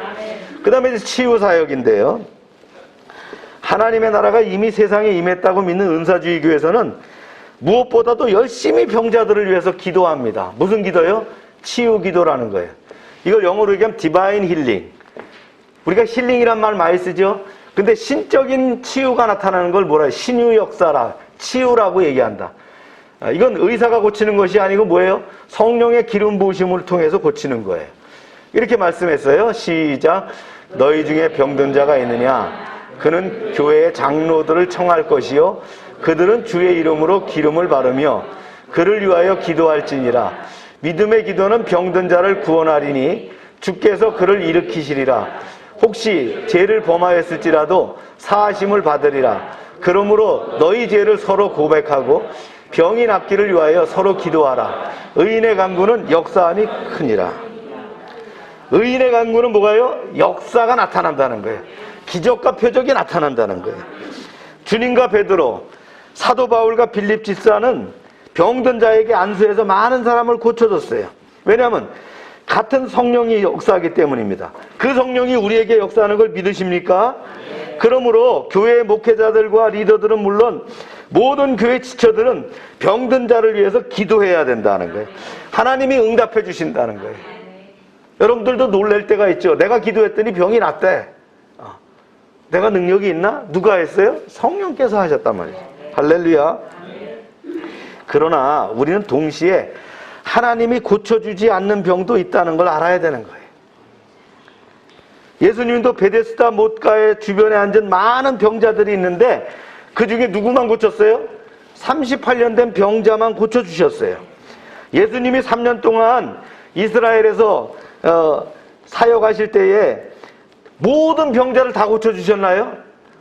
그 다음에 치유 사역인데요. 하나님의 나라가 이미 세상에 임했다고 믿는 은사주의 교회에서는 무엇보다도 열심히 병자들을 위해서 기도합니다. 무슨 기도요? 치유 기도라는 거예요. 이걸 영어로 얘기하면 디바인 힐링. 우리가 힐링이란 말 많이 쓰죠. 근데 신적인 치유가 나타나는 걸 뭐라 해요? 신유 역사라, 치유라고 얘기한다. 이건 의사가 고치는 것이 아니고 뭐예요? 성령의 기름 부으심을 통해서 고치는 거예요. 이렇게 말씀했어요. 시작. 너희 중에 병든 자가 있느냐? 그는 교회의 장로들을 청할 것이요 그들은 주의 이름으로 기름을 바르며 그를 위하여 기도할지니라. 믿음의 기도는 병든 자를 구원하리니 주께서 그를 일으키시리라. 혹시 죄를 범하였을지라도 사하심을 받으리라. 그러므로 너희 죄를 서로 고백하고 병이 낫기를 위하여 서로 기도하라. 의인의 간구는 역사함이 크니라. 의인의 간구는 뭐가요? 역사가 나타난다는 거예요. 기적과 표적이 나타난다는 거예요. 주님과 베드로, 사도 바울과 빌립 집사는 병든 자에게 안수해서 많은 사람을 고쳐줬어요. 왜냐하면 같은 성령이 역사하기 때문입니다. 그 성령이 우리에게 역사하는 걸 믿으십니까? 그러므로 교회 목회자들과 리더들은 물론 모든 교회 지처들은 병든 자를 위해서 기도해야 된다는 거예요. 하나님이 응답해 주신다는 거예요. 여러분들도 놀랄 때가 있죠. 내가 기도했더니 병이 낫대. 내가 능력이 있나? 누가 했어요? 성령께서 하셨단 말이죠. 할렐루야. 그러나 우리는 동시에 하나님이 고쳐주지 않는 병도 있다는 걸 알아야 되는 거예요. 예수님도 베데스다 못가의 주변에 앉은 많은 병자들이 있는데 그 중에 누구만 고쳤어요? 38년 된 병자만 고쳐주셨어요. 예수님이 3년 동안 이스라엘에서 사역하실 때에 모든 병자를 다 고쳐주셨나요?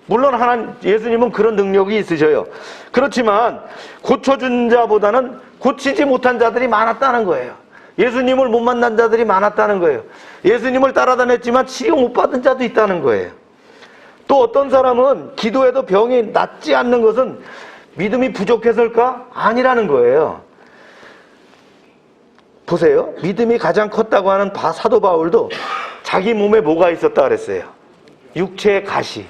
물론 예수님은 그런 능력이 있으셔요. 그렇지만 고쳐준 자보다는 고치지 못한 자들이 많았다는 거예요. 예수님을 못 만난 자들이 많았다는 거예요. 예수님을 따라다녔지만 치료 못 받은 자도 있다는 거예요. 또 어떤 사람은 기도해도 병이 낫지 않는 것은 믿음이 부족해서일까? 아니라는 거예요. 보세요. 믿음이 가장 컸다고 하는 사도 바울도 자기 몸에 뭐가 있었다 그랬어요? 육체의 가시.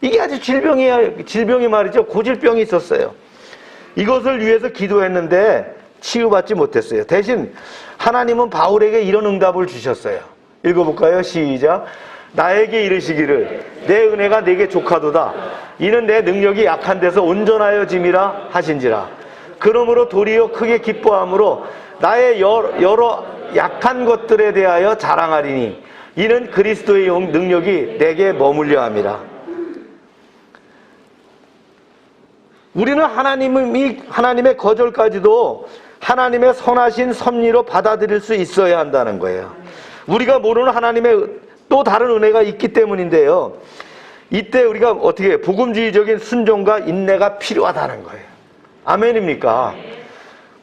이게 아주 질병이 말이죠. 고질병이 있었어요. 이것을 위해서 기도했는데 치유받지 못했어요. 대신 하나님은 바울에게 이런 응답을 주셨어요. 읽어볼까요? 시작. 나에게 이르시기를 내 은혜가 내게 족하도다. 이는 내 능력이 약한 데서 온전하여 짐이라 하신지라. 그러므로 도리어 크게 기뻐함으로 나의 여러 약한 것들에 대하여 자랑하리니 이는 그리스도의 능력이 내게 머물려 함이라. 우리는 하나님의 거절까지도 하나님의 선하신 섭리로 받아들일 수 있어야 한다는 거예요. 우리가 모르는 하나님의 또 다른 은혜가 있기 때문인데요. 이때 우리가 어떻게 해요? 복음주의적인 순종과 인내가 필요하다는 거예요. 아멘입니까?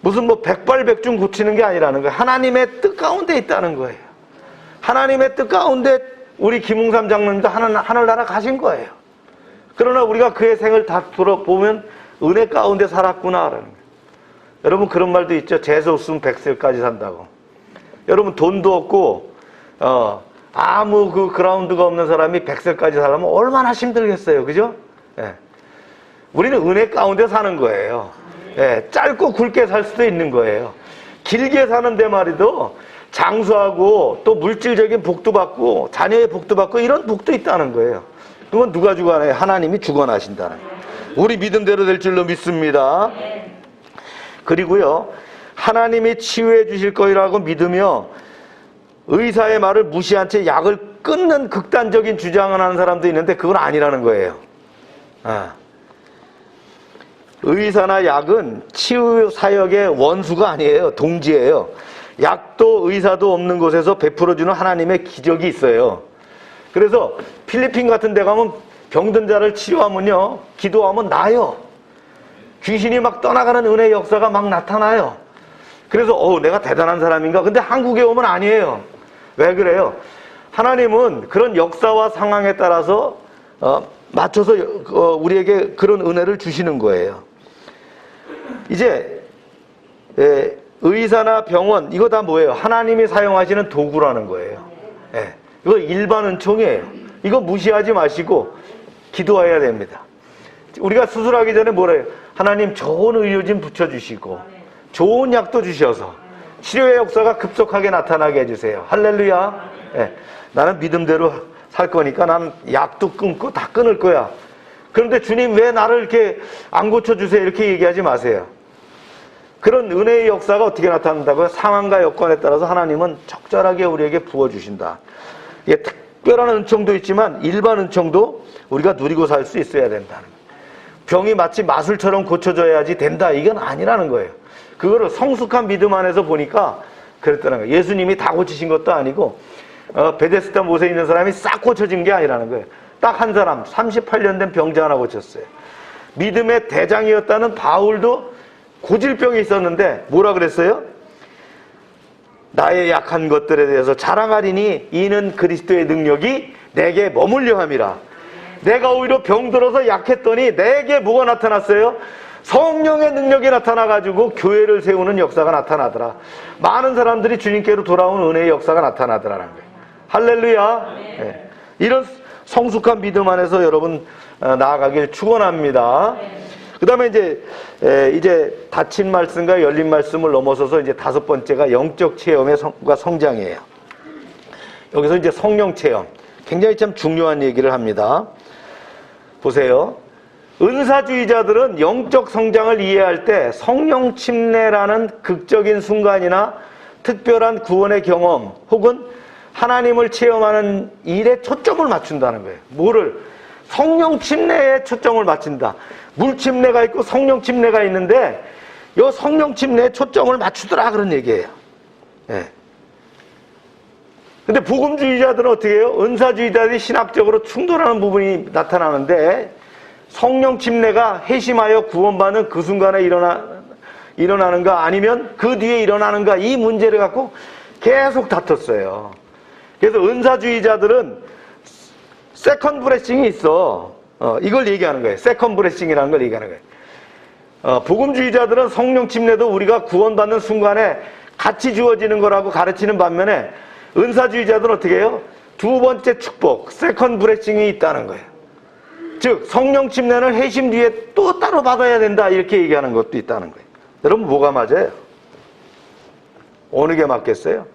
무슨 백발백중 고치는 게 아니라는 거예요. 하나님의 뜻 가운데 있다는 거예요. 하나님의 뜻 가운데 우리 김웅삼 장로님도 하늘나라 가신 거예요. 그러나 우리가 그의 생을 다 돌아보면 은혜 가운데 살았구나라는 거예요. 여러분 그런 말도 있죠. 재수 없으면 100세까지 산다고. 여러분 돈도 없고 아무 그라운드가 없는 사람이 100세까지 살려면 얼마나 힘들겠어요. 그죠? 예. 우리는 은혜 가운데 사는 거예요. 예. 짧고 굵게 살 수도 있는 거예요. 길게 사는데 말이도 장수하고 또 물질적인 복도 받고 자녀의 복도 받고 이런 복도 있다는 거예요. 그건 누가 주관해요? 하나님이 주관하신다는 거예요. 우리 믿음대로 될 줄로 믿습니다. 그리고요, 하나님이 치유해 주실 거라고 믿으며 의사의 말을 무시한 채 약을 끊는 극단적인 주장을 하는 사람도 있는데 그건 아니라는 거예요. 의사나 약은 치유 사역의 원수가 아니에요. 동지예요. 약도 의사도 없는 곳에서 베풀어주는 하나님의 기적이 있어요. 그래서 필리핀 같은 데 가면 병든 자를 치료하면요, 기도하면 나아요. 귀신이 막 떠나가는 은혜의 역사가 막 나타나요. 그래서 내가 대단한 사람인가? 근데 한국에 오면 아니에요. 왜 그래요? 하나님은 그런 역사와 상황에 따라서 맞춰서 우리에게 그런 은혜를 주시는 거예요. 이제 의사나 병원, 이거 다 뭐예요? 하나님이 사용하시는 도구라는 거예요. 이거 일반 은총이에요. 이거 무시하지 마시고 기도해야 됩니다. 우리가 수술하기 전에 뭐래요? 하나님 좋은 의료 좀 붙여주시고 좋은 약도 주셔서 치료의 역사가 급속하게 나타나게 해주세요. 할렐루야. 나는 믿음대로 살 거니까 난 약도 끊고 다 끊을 거야. 그런데 주님 왜 나를 이렇게 안 고쳐주세요? 이렇게 얘기하지 마세요. 그런 은혜의 역사가 어떻게 나타난다고요? 상황과 여건에 따라서 하나님은 적절하게 우리에게 부어주신다. 이게 특별한 은총도 있지만 일반 은총도 우리가 누리고 살 수 있어야 된다는 거예요. 병이 마치 마술처럼 고쳐져야지 된다, 이건 아니라는 거예요. 그거를 성숙한 믿음 안에서 보니까 그랬다는 거예요. 예수님이 다 고치신 것도 아니고 베데스다 못에 있는 사람이 싹 고쳐진 게 아니라는 거예요. 딱 한 사람 38년 된 병자 하나 고쳤어요. 믿음의 대장이었다는 바울도 고질병이 있었는데 뭐라 그랬어요? 나의 약한 것들에 대해서 자랑하리니 이는 그리스도의 능력이 내게 머물려 함이라. 내가 오히려 병들어서 약했더니 내게 뭐가 나타났어요? 성령의 능력이 나타나가지고 교회를 세우는 역사가 나타나더라. 많은 사람들이 주님께로 돌아온 은혜의 역사가 나타나더라는 거예요. 할렐루야. 이런 성숙한 믿음 안에서 여러분 나아가길 축원합니다. 그 다음에 이제 닫힌 말씀과 열린 말씀을 넘어서서 이제 다섯 번째가 영적 체험의 성장이에요. 여기서 이제 성령 체험. 굉장히 참 중요한 얘기를 합니다. 보세요. 은사주의자들은 영적 성장을 이해할 때 성령 침례라는 극적인 순간이나 특별한 구원의 경험 혹은 하나님을 체험하는 일에 초점을 맞춘다는 거예요. 뭐를? 성령 침례에 초점을 맞춘다. 물 침례가 있고 성령 침례가 있는데 이 성령 침례에 초점을 맞추더라, 그런 얘기예요. 근데 복음주의자들은 어떻게 해요? 은사주의자들이 신학적으로 충돌하는 부분이 나타나는데 성령 침례가 회심하여 구원받는 그 순간에 일어나는가 아니면 그 뒤에 일어나는가, 이 문제를 갖고 계속 다퉜어요. 그래서 은사주의자들은 세컨 브레싱이 있어. 이걸 얘기하는 거예요. 세컨 브레싱이라는 걸 얘기하는 거예요. 복음주의자들은 성령 침례도 우리가 구원받는 순간에 같이 주어지는 거라고 가르치는 반면에 은사주의자들은 어떻게 해요? 두 번째 축복, 세컨 브레싱이 있다는 거예요. 즉 성령 침례는 회심 뒤에 또 따로 받아야 된다, 이렇게 얘기하는 것도 있다는 거예요. 여러분 뭐가 맞아요? 어느 게 맞겠어요?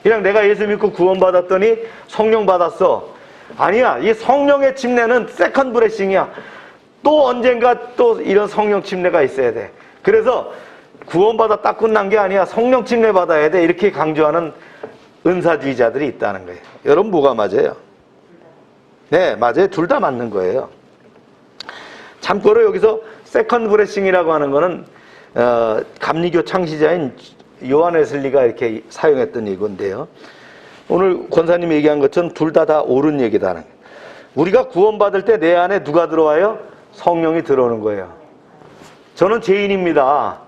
그냥 내가 예수 믿고 구원받았더니 성령 받았어. 아니야. 이 성령의 침례는 세컨 브레싱이야. 또 언젠가 또 이런 성령 침례가 있어야 돼. 그래서 구원받아 딱 끝난 게 아니야. 성령 침례 받아야 돼. 이렇게 강조하는 은사주의자들이 있다는 거예요. 여러분 뭐가 맞아요? 네, 맞아요. 둘 다 맞는 거예요. 참고로 여기서 세컨드 브레싱이라고 하는 거는 감리교 창시자인 요한 웨슬리가 이렇게 사용했던 이건데요. 오늘 권사님이 얘기한 것처럼 둘 다 옳은 얘기다는 거예요. 우리가 구원받을 때 내 안에 누가 들어와요? 성령이 들어오는 거예요. 저는 죄인입니다.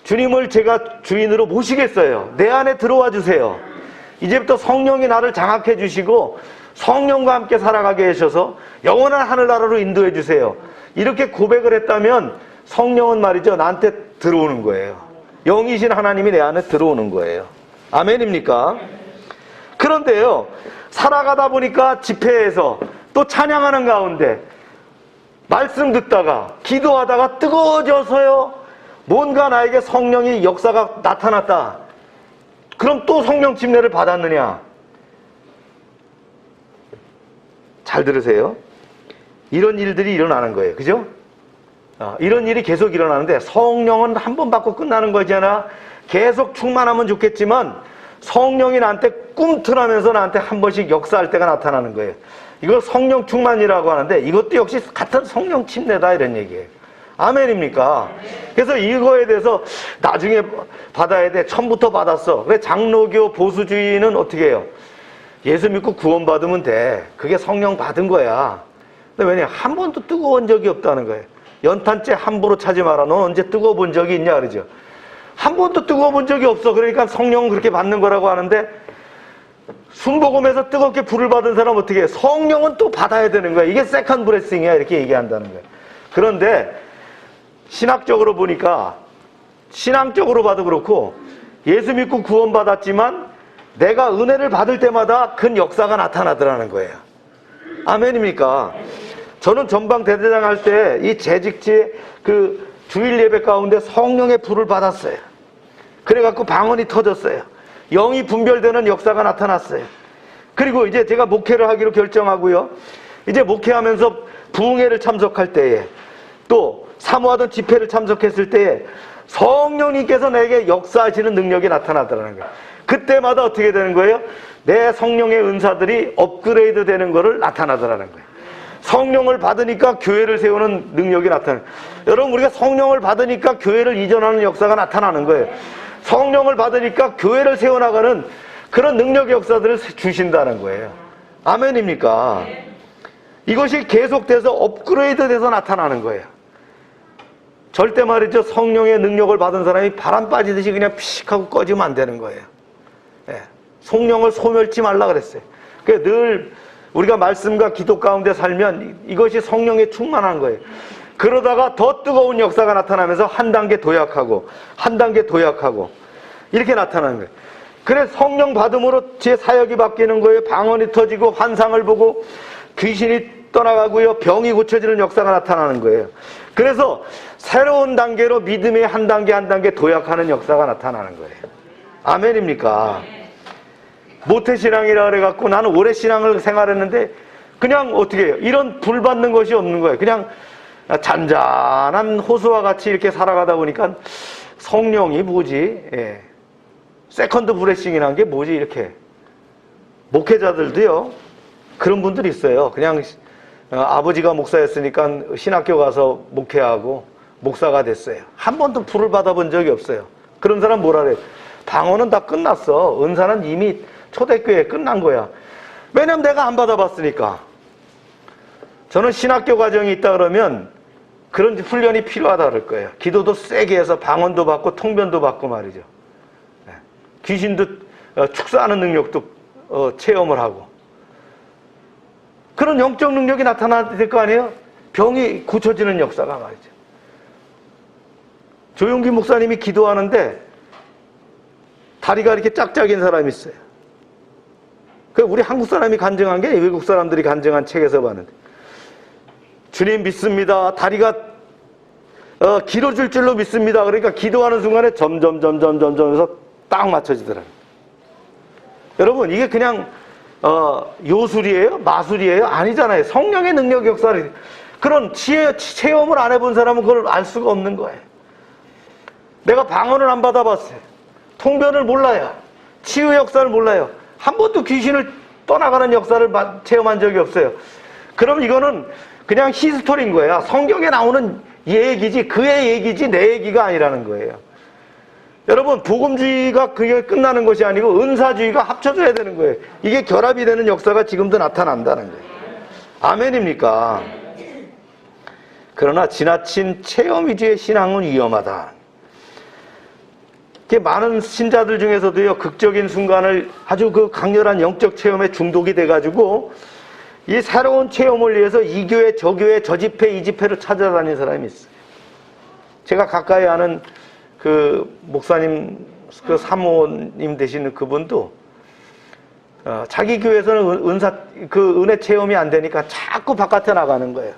주님을 제가 주인으로 모시겠어요. 내 안에 들어와 주세요. 이제부터 성령이 나를 장악해 주시고 성령과 함께 살아가게 하셔서 영원한 하늘나라로 인도해 주세요. 이렇게 고백을 했다면 성령은 말이죠, 나한테 들어오는 거예요. 영이신 하나님이 내 안에 들어오는 거예요. 아멘입니까? 그런데요, 살아가다 보니까 집회에서 또 찬양하는 가운데 말씀 듣다가 기도하다가 뜨거워져서요, 뭔가 나에게 성령의 역사가 나타났다. 그럼 또 성령 침례를 받았느냐? 잘 들으세요. 이런 일들이 일어나는 거예요. 그죠? 이런 일이 계속 일어나는데 성령은 한 번 받고 끝나는 거잖아. 계속 충만하면 좋겠지만 성령이 나한테 꿈틀하면서 나한테 한 번씩 역사할 때가 나타나는 거예요. 이걸 성령 충만이라고 하는데 이것도 역시 같은 성령 침례다, 이런 얘기예요. 아멘입니까? 그래서 이거에 대해서 나중에 받아야 돼. 처음부터 받았어. 그래 장로교 보수주의는 어떻게 해요? 예수 믿고 구원받으면 돼. 그게 성령 받은 거야. 근데 왜냐? 한 번도 뜨거운 적이 없다는 거예요. 연탄재 함부로 차지 마라. 넌 언제 뜨거워 본 적이 있냐 그러죠. 한 번도 뜨거워 본 적이 없어. 그러니까 성령 그렇게 받는 거라고 하는데, 순복음에서 뜨겁게 불을 받은 사람 어떻게 해? 성령은 또 받아야 되는 거야. 이게 세컨드 브레싱이야. 이렇게 얘기한다는 거예요. 그런데 신학적으로 보니까, 신앙적으로 봐도 그렇고, 예수 믿고 구원받았지만 내가 은혜를 받을 때마다 그 역사가 나타나더라는 거예요. 아멘입니까? 저는 전방 대대장 할 때 이 재직지 그 주일 예배 가운데 성령의 불을 받았어요. 그래갖고 방언이 터졌어요. 영이 분별되는 역사가 나타났어요. 그리고 이제 제가 목회를 하기로 결정하고요. 이제 목회하면서 부흥회를 참석할 때에, 또 사모하던 집회를 참석했을 때에 성령님께서 내게 역사하시는 능력이 나타나더라는 거예요. 그때마다 어떻게 되는 거예요? 내 성령의 은사들이 업그레이드 되는 거를 나타나더라는 거예요. 성령을 받으니까 교회를 세우는 능력이 나타나요. 여러분, 우리가 성령을 받으니까 교회를 이전하는 역사가 나타나는 거예요. 성령을 받으니까 교회를 세워나가는 그런 능력의 역사들을 주신다는 거예요. 아멘입니까? 이것이 계속돼서 업그레이드 돼서 나타나는 거예요. 절대 말이죠, 성령의 능력을 받은 사람이 바람 빠지듯이 그냥 피식 하고 꺼지면 안 되는 거예요. 예. 성령을 소멸치 말라 그랬어요. 그러니까 늘 우리가 말씀과 기도 가운데 살면 이것이 성령에 충만한 거예요. 그러다가 더 뜨거운 역사가 나타나면서 한 단계 도약하고 한 단계 도약하고 이렇게 나타나는 거예요. 그래서 성령 받음으로 제 사역이 바뀌는 거예요. 방언이 터지고 환상을 보고 귀신이 떠나가고요. 병이 고쳐지는 역사가 나타나는 거예요. 그래서 새로운 단계로 믿음의 한 단계 한 단계 도약하는 역사가 나타나는 거예요. 아멘입니까? 모태신앙이라 그래갖고 나는 오래 신앙을 생활했는데 그냥 어떻게 해요? 이런 불 받는 것이 없는 거예요. 그냥 잔잔한 호수와 같이 이렇게 살아가다 보니까 성령이 뭐지? 예. 세컨드 브레싱이라는 게 뭐지? 이렇게 목회자들도요 그런 분들이 있어요. 그냥 아버지가 목사였으니까 신학교 가서 목회하고 목사가 됐어요. 한 번도 불을 받아본 적이 없어요. 그런 사람 뭐라 그래요? 방언은 다 끝났어. 은사는 이미 초대교회에 끝난 거야. 왜냐면 내가 안 받아봤으니까. 저는 신학교 과정이 있다 그러면 그런 훈련이 필요하다 그럴 거예요. 기도도 세게 해서 방언도 받고 통변도 받고 말이죠. 귀신도 축사하는 능력도 체험을 하고 그런 영적 능력이 나타나야 될 거 아니에요? 병이 고쳐지는 역사가 말이죠. 조용기 목사님이 기도하는데 다리가 이렇게 짝짝인 사람이 있어요. 그 우리 한국 사람이 간증한 게 외국 사람들이 간증한 책에서 봤는데, 주님 믿습니다. 다리가 길어질 줄로 믿습니다. 그러니까 기도하는 순간에 점점 해서 딱 맞춰지더라고요. 여러분, 이게 그냥 요술이에요? 마술이에요? 아니잖아요. 성령의 능력 역사를, 그런 체험을 안 해본 사람은 그걸 알 수가 없는 거예요. 내가 방언을 안 받아봤어요. 통변을 몰라요. 치유 역사를 몰라요. 한 번도 귀신을 떠나가는 역사를 체험한 적이 없어요. 그럼 이거는 그냥 히스토리인 거야. 성경에 나오는 얘기지, 그의 얘기지 내 얘기가 아니라는 거예요. 여러분, 복음주의가 그게 끝나는 것이 아니고 은사주의가 합쳐져야 되는 거예요. 이게 결합이 되는 역사가 지금도 나타난다는 거예요. 아멘입니까? 그러나 지나친 체험 위주의 신앙은 위험하다. 많은 신자들 중에서도요, 극적인 순간을 아주 그 강렬한 영적 체험에 중독이 돼가지고 이 새로운 체험을 위해서 이 교회, 저 교회, 저 집회, 이 집회를 찾아다니는 사람이 있어요. 제가 가까이 아는 그 목사님, 그 사모님 되시는 그분도 자기 교회에서는 은혜 체험이 안 되니까 자꾸 바깥에 나가는 거예요.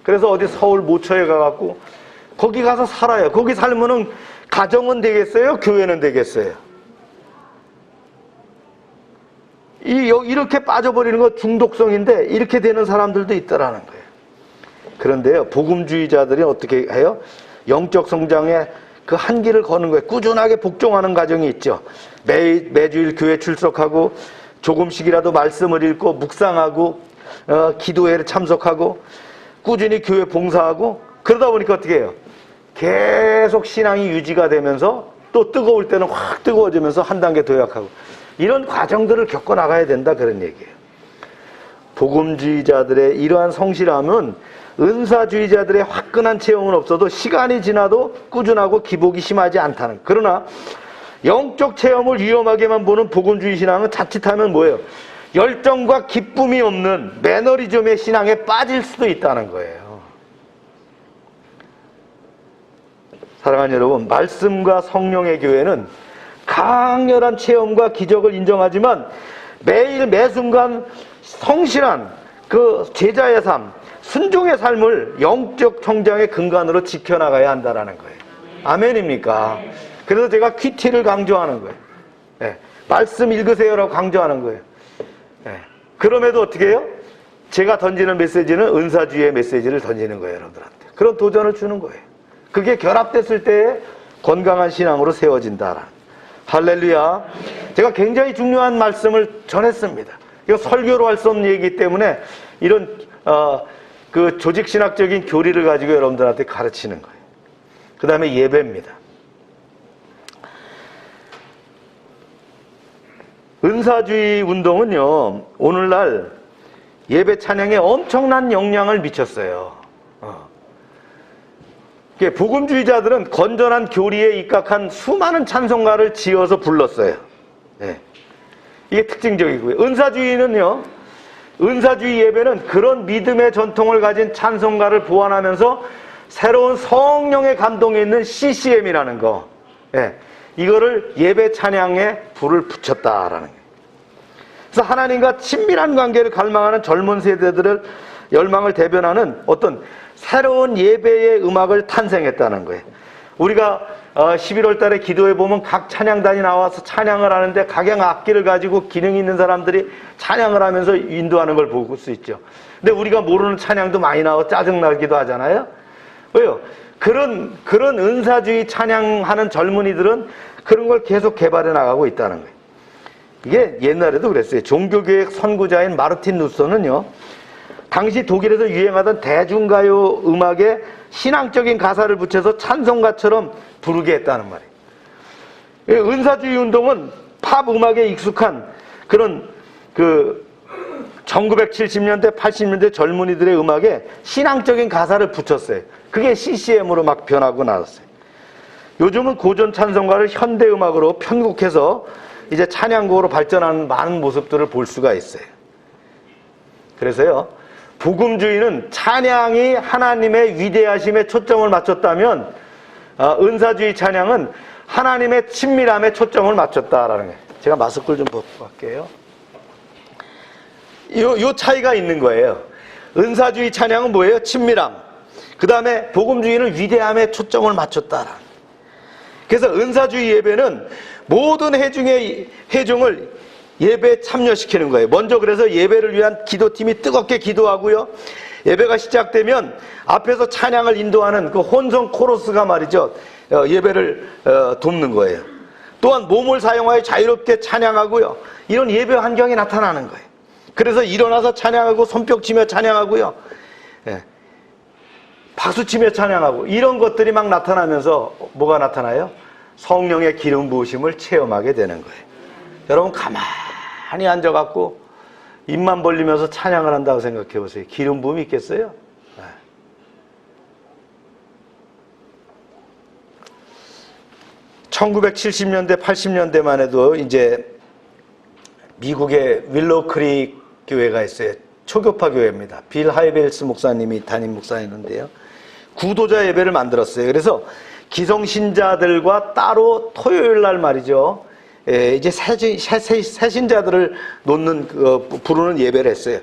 그래서 어디 서울 모처에 가갖고 거기 가서 살아요. 거기 살면은 가정은 되겠어요? 교회는 되겠어요? 이렇게 빠져버리는 거 중독성인데 이렇게 되는 사람들도 있다라는 거예요. 그런데요, 복음주의자들이 어떻게 해요? 영적 성장에 그 한계를 거는 거예요. 꾸준하게 복종하는 과정이 있죠. 매주일 교회 출석하고 조금씩이라도 말씀을 읽고 묵상하고 기도회를 참석하고 꾸준히 교회 봉사하고 그러다 보니까 어떻게 해요? 계속 신앙이 유지가 되면서 또 뜨거울 때는 확 뜨거워지면서 한 단계 도약하고 이런 과정들을 겪어 나가야 된다, 그런 얘기예요. 복음주의자들의 이러한 성실함은 은사주의자들의 화끈한 체험은 없어도 시간이 지나도 꾸준하고 기복이 심하지 않다는. 그러나 영적 체험을 위험하게만 보는 복음주의 신앙은 자칫하면 뭐예요? 열정과 기쁨이 없는 매너리즘의 신앙에 빠질 수도 있다는 거예요. 사랑하는 여러분, 말씀과 성령의 교회는 강렬한 체험과 기적을 인정하지만 매일 매순간 성실한 그 제자의 삶, 순종의 삶을 영적 성장의 근간으로 지켜나가야 한다는 거예요. 아멘입니까? 그래서 제가 큐티를 강조하는 거예요. 네. 말씀 읽으세요라고 강조하는 거예요. 네. 그럼에도 어떻게 해요? 제가 던지는 메시지는 은사주의의 메시지를 던지는 거예요, 여러분들한테. 그런 도전을 주는 거예요. 그게 결합됐을 때에 건강한 신앙으로 세워진다. 할렐루야. 제가 굉장히 중요한 말씀을 전했습니다. 이거 설교로 할 수 없는 얘기이기 때문에 이런 그 조직신학적인 교리를 가지고 여러분들한테 가르치는 거예요. 그 다음에 예배입니다. 은사주의 운동은요, 오늘날 예배 찬양에 엄청난 영향을 미쳤어요. 복음주의자들은 건전한 교리에 입각한 수많은 찬송가를 지어서 불렀어요. 네. 이게 특징적이고요. 은사주의는요, 은사주의 예배는 그런 믿음의 전통을 가진 찬송가를 보완하면서 새로운 성령의 감동이 있는 CCM이라는 거, 네. 이거를 예배 찬양에 불을 붙였다라는 거예요. 그래서 하나님과 친밀한 관계를 갈망하는 젊은 세대들을 열망을 대변하는 어떤 새로운 예배의 음악을 탄생했다는 거예요. 우리가 11월 달에 기도해 보면 각 찬양단이 나와서 찬양을 하는데 각양 악기를 가지고 기능 있는 사람들이 찬양을 하면서 인도하는 걸 볼 수 있죠. 근데 우리가 모르는 찬양도 많이 나와 짜증나기도 하잖아요. 왜요? 그런 은사주의 찬양하는 젊은이들은 그런 걸 계속 개발해 나가고 있다는 거예요. 이게 옛날에도 그랬어요. 종교교육 선구자인 마르틴 루소는요, 당시 독일에서 유행하던 대중가요 음악에 신앙적인 가사를 붙여서 찬송가처럼 부르게 했다는 말이에요. 은사주의 운동은 팝 음악에 익숙한 그런 1970년대, 80년대 젊은이들의 음악에 신앙적인 가사를 붙였어요. 그게 CCM으로 막 변하고 나왔어요. 요즘은 고전 찬송가를 현대 음악으로 편곡해서 이제 찬양곡으로 발전하는 많은 모습들을 볼 수가 있어요. 그래서요, 복음주의는 찬양이 하나님의 위대하심에 초점을 맞췄다면 은사주의 찬양은 하나님의 친밀함에 초점을 맞췄다라는 거예요. 제가 마스크를 좀 벗고 갈게요. 요 차이가 있는 거예요. 은사주의 찬양은 뭐예요? 친밀함. 그 다음에 복음주의는 위대함에 초점을 맞췄다라는 거예요. 그래서 은사주의 예배는 모든 회중을 예배에 참여시키는 거예요. 먼저 그래서 예배를 위한 기도팀이 뜨겁게 기도하고요. 예배가 시작되면 앞에서 찬양을 인도하는 그 혼성 코러스가 말이죠, 예배를 돕는 거예요. 또한 몸을 사용하여 자유롭게 찬양하고요. 이런 예배 환경이 나타나는 거예요. 그래서 일어나서 찬양하고 손뼉치며 찬양하고요. 박수치며 찬양하고 이런 것들이 막 나타나면서 뭐가 나타나요? 성령의 기름 부으심을 체험하게 되는 거예요. 여러분 가만히 앉아갖고 입만 벌리면서 찬양을 한다고 생각해 보세요. 기름 부음이 있겠어요? 네. (1970년대) 80년대만 해도 이제 미국의 윌로우 크릭 교회가 있어요. 초교파 교회입니다. 빌 하이벨스 목사님이 담임 목사였는데요, 구도자 예배를 만들었어요. 그래서 기성신자들과 따로 토요일 날 말이죠, 이제 새신자들을 놓는 부르는 예배를 했어요.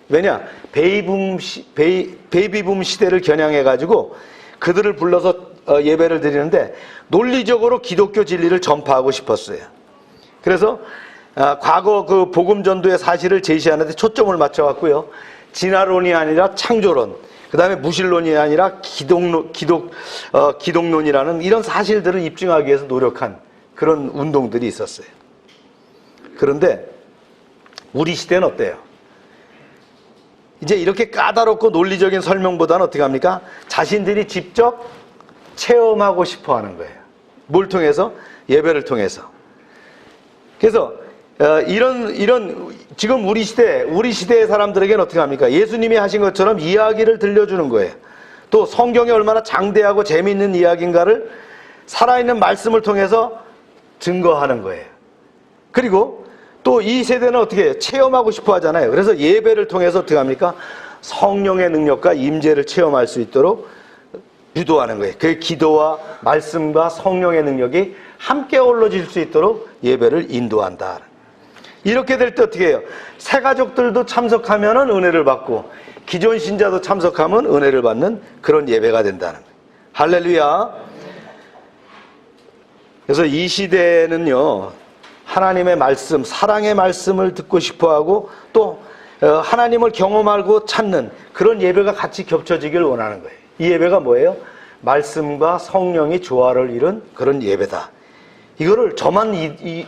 왜냐? 베이비붐 시대를 겨냥해 가지고 그들을 불러서 예배를 드리는데 논리적으로 기독교 진리를 전파하고 싶었어요. 그래서 과거 그 복음 전도의 사실을 제시하는 데 초점을 맞춰 갖고요, 진화론이 아니라 창조론, 그 다음에 무신론이 아니라 기독론이라는 이런 사실들을 입증하기 위해서 노력한 그런 운동들이 있었어요. 그런데 우리 시대는 어때요? 이제 이렇게 까다롭고 논리적인 설명보다는 어떻게 합니까? 자신들이 직접 체험하고 싶어 하는 거예요. 뭘 통해서? 예배를 통해서. 그래서 이런 지금 우리 시대의 사람들에게는 어떻게 합니까? 예수님이 하신 것처럼 이야기를 들려주는 거예요. 또 성경이 얼마나 장대하고 재미있는 이야기인가를 살아있는 말씀을 통해서 증거하는 거예요. 그리고 또 이 세대는 어떻게 해요? 체험하고 싶어 하잖아요. 그래서 예배를 통해서 어떻게 합니까? 성령의 능력과 임재를 체험할 수 있도록 유도하는 거예요. 그 기도와 말씀과 성령의 능력이 함께 어우러질 수 있도록 예배를 인도한다. 이렇게 될 때 어떻게 해요? 새 가족들도 참석하면 은혜를 받고 기존 신자도 참석하면 은혜를 받는 그런 예배가 된다는 거예요. 할렐루야. 그래서 이 시대는요, 하나님의 말씀, 사랑의 말씀을 듣고 싶어하고 또 하나님을 경험하고 찾는 그런 예배가 같이 겹쳐지길 원하는 거예요. 이 예배가 뭐예요? 말씀과 성령이 조화를 이룬 그런 예배다. 이거를 저만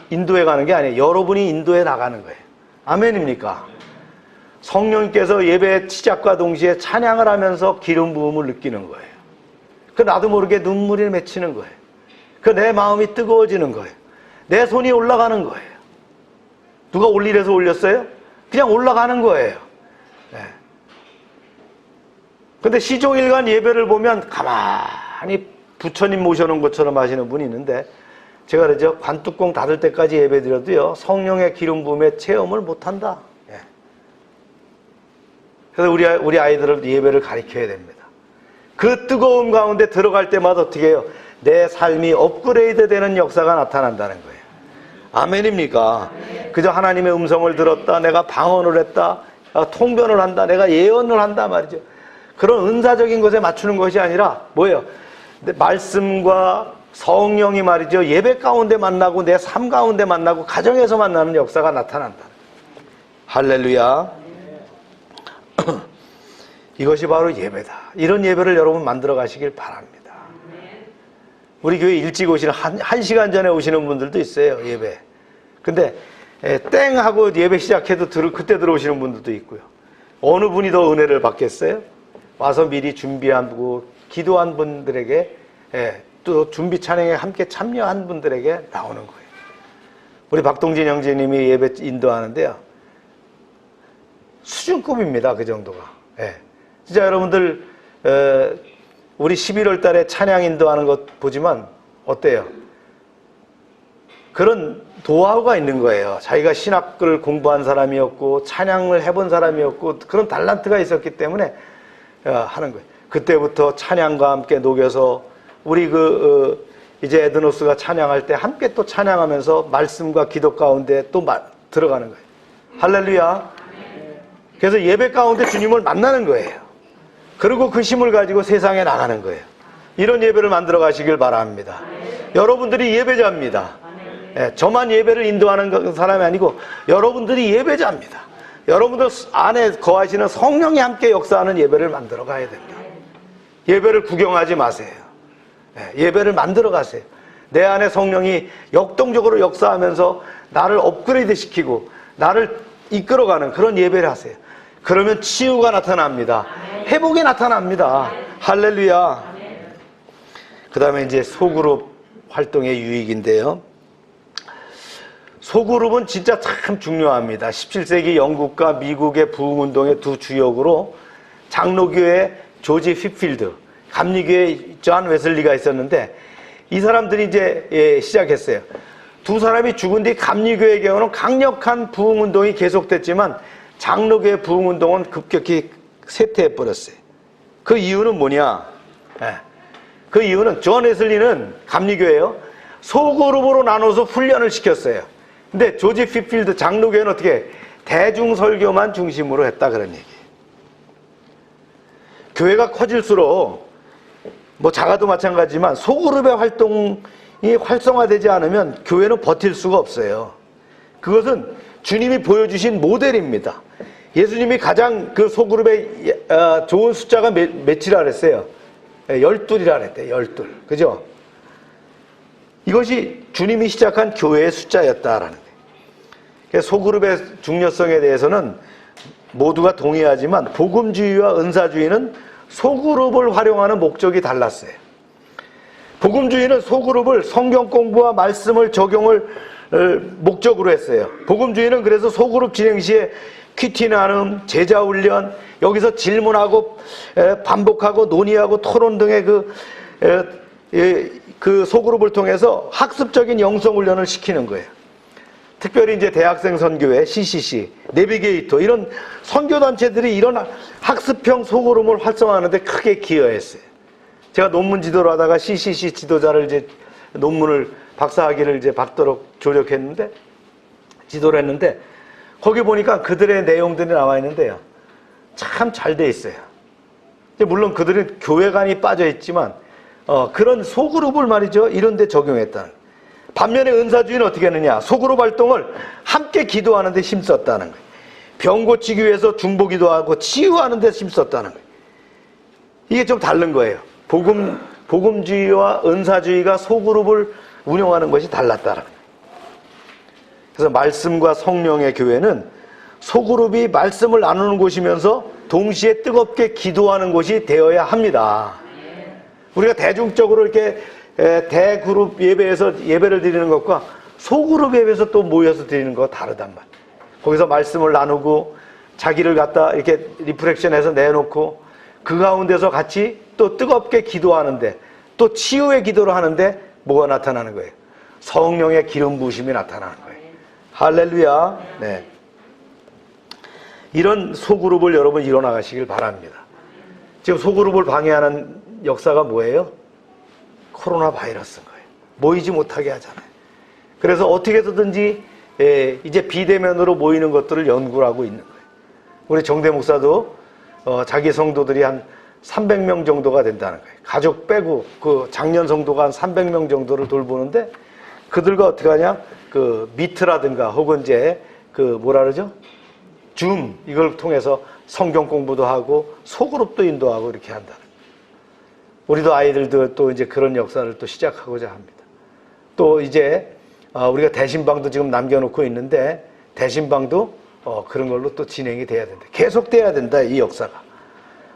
인도해 가는 게 아니에요. 여러분이 인도해 나가는 거예요. 아멘입니까? 성령께서 예배 시작과 동시에 찬양을 하면서 기름 부음을 느끼는 거예요. 그 나도 모르게 눈물이 맺히는 거예요. 그 내 마음이 뜨거워지는 거예요. 내 손이 올라가는 거예요. 누가 올리래서 올렸어요? 그냥 올라가는 거예요. 네. 근데 시종일관 예배를 보면 가만히 부처님 모셔놓은 것처럼 하시는 분이 있는데, 제가 그러죠. 관뚜껑 닫을 때까지 예배 드려도요, 성령의 기름 부음의 체험을 못한다. 예. 그래서 우리 아이들을 예배를 가르쳐야 됩니다. 그 뜨거움 가운데 들어갈 때마다 어떻게 해요? 내 삶이 업그레이드 되는 역사가 나타난다는 거예요. 아멘입니까? 그저 하나님의 음성을 들었다, 내가 방언을 했다, 통변을 한다, 내가 예언을 한다 말이죠. 그런 은사적인 것에 맞추는 것이 아니라 뭐예요? 말씀과 성령이 말이죠, 예배 가운데 만나고 내 삶 가운데 만나고 가정에서 만나는 역사가 나타난다. 할렐루야. 이것이 바로 예배다. 이런 예배를 여러분 만들어 가시길 바랍니다. 우리 교회 일찍 오시는 한 시간 전에 오시는 분들도 있어요. 예배. 근데 땡 하고 예배 시작해도 그때 들어오시는 분들도 있고요. 어느 분이 더 은혜를 받겠어요? 와서 미리 준비하고 기도한 분들에게, 또 준비 찬양에 함께 참여한 분들에게 나오는 거예요. 우리 박동진 형제님이 예배 인도하는데요, 수준급입니다. 그 정도가. 진짜 여러분들 우리 11월 달에 찬양 인도하는 것 보지만 어때요? 그런 노하우가 있는 거예요. 자기가 신학을 공부한 사람이었고 찬양을 해본 사람이었고 그런 달란트가 있었기 때문에 하는 거예요. 그때부터 찬양과 함께 녹여서 우리 이제 에드노스가 찬양할 때 함께 또 찬양하면서 말씀과 기도 가운데 또 들어가는 거예요. 할렐루야. 그래서 예배 가운데 주님을 만나는 거예요. 그리고 그 힘을 가지고 세상에 나가는 거예요. 이런 예배를 만들어 가시길 바랍니다. 여러분들이 예배자입니다. 저만 예배를 인도하는 사람이 아니고 여러분들이 예배자입니다. 여러분들 안에 거하시는 성령이 함께 역사하는 예배를 만들어 가야 됩니다. 예배를 구경하지 마세요. 예배를 만들어 가세요. 내 안에 성령이 역동적으로 역사하면서 나를 업그레이드 시키고 나를 이끌어가는 그런 예배를 하세요. 그러면 치유가 나타납니다. 회복이 나타납니다. 할렐루야. 그 다음에 이제 소그룹 활동의 유익인데요. 소그룹은 진짜 참 중요합니다. 17세기 영국과 미국의 부흥운동의 두 주역으로 장로교회 조지 휘필드, 감리교회 존 웨슬리가 있었는데 이 사람들이 이제 시작했어요. 두 사람이 죽은 뒤 감리교회의 경우는 강력한 부흥운동이 계속됐지만 장로교회 부흥운동은 급격히 쇠퇴해버렸어요. 그 이유는 뭐냐? 그 이유는 존 웨슬리는 감리교회요, 소그룹으로 나눠서 훈련을 시켰어요. 근데 조지 휘필드 장로교회는 어떻게 대중설교만 중심으로 했다 그런 얘기예요. 교회가 커질수록 뭐 작아도 마찬가지지만 소그룹의 활동이 활성화되지 않으면 교회는 버틸 수가 없어요. 그것은 주님이 보여주신 모델입니다. 예수님이 가장 그 소그룹의 좋은 숫자가 몇이라 그랬어요? 12이라 그랬대요. 12. 그죠? 이것이 주님이 시작한 교회의 숫자였다라는 거예요. 그래서 소그룹의 중요성에 대해서는 모두가 동의하지만 복음주의와 은사주의는 소그룹을 활용하는 목적이 달랐어요. 복음주의는 소그룹을 성경 공부와 말씀을 적용을 목적으로 했어요. 복음주의는 그래서 소그룹 진행 시에 퀴티 나눔, 제자 훈련, 여기서 질문하고 반복하고 논의하고 토론 등의 그 소그룹을 통해서 학습적인 영성 훈련을 시키는 거예요. 특별히 이제 대학생 선교회, CCC, 내비게이터 이런 선교단체들이 이런 학습형 소그룹을 활성화하는데 크게 기여했어요. 제가 논문 지도를 하다가 CCC 지도자를 이제 논문을 박사학위를 이제 받도록 조력했는데 지도를 했는데 거기 보니까 그들의 내용들이 나와 있는데요. 참 잘 돼 있어요. 물론 그들은 교회관이 빠져 있지만 그런 소그룹을 말이죠. 이런 데 적용했다는. 반면에 은사주의는 어떻게 했느냐. 소그룹 활동을 함께 기도하는 데 힘썼다는 거예요. 병 고치기 위해서 중보기도 하고 치유하는 데 힘썼다는 거예요. 이게 좀 다른 거예요. 복음주의와 은사주의가 소그룹을 운영하는 것이 달랐다는 거예요. 그래서 말씀과 성령의 교회는 소그룹이 말씀을 나누는 곳이면서 동시에 뜨겁게 기도하는 곳이 되어야 합니다. 우리가 대중적으로 이렇게 대그룹 예배에서 예배를 드리는 것과 소그룹 예배에서 또 모여서 드리는 거 다르단 말이에요. 거기서 말씀을 나누고 자기를 갖다 이렇게 리프렉션해서 내놓고 그 가운데서 같이 또 뜨겁게 기도하는데 또 치유의 기도를 하는데 뭐가 나타나는 거예요? 성령의 기름 부으심이 나타나는 거예요. 할렐루야. 네. 이런 소그룹을 여러분 이뤄나가시길 바랍니다. 지금 소그룹을 방해하는 역사가 뭐예요? 코로나 바이러스인 거예요. 모이지 못하게 하잖아요. 그래서 어떻게 해서든지 이제 비대면으로 모이는 것들을 연구를 하고 있는 거예요. 우리 정대 목사도 자기 성도들이 한 300명 정도가 된다는 거예요. 가족 빼고 그 작년 성도가 한 300명 정도를 돌보는데 그들과 어떻게 하냐? 그 미트라든가 혹은 이제 그 뭐라 그러죠? 줌 이걸 통해서 성경 공부도 하고 소그룹도 인도하고 이렇게 한다. 우리도 아이들도 또 이제 그런 역사를 또 시작하고자 합니다. 또 이제 우리가 대신방도 지금 남겨놓고 있는데 대신방도 그런 걸로 또 진행이 돼야 된다. 계속 돼야 된다. 이 역사가.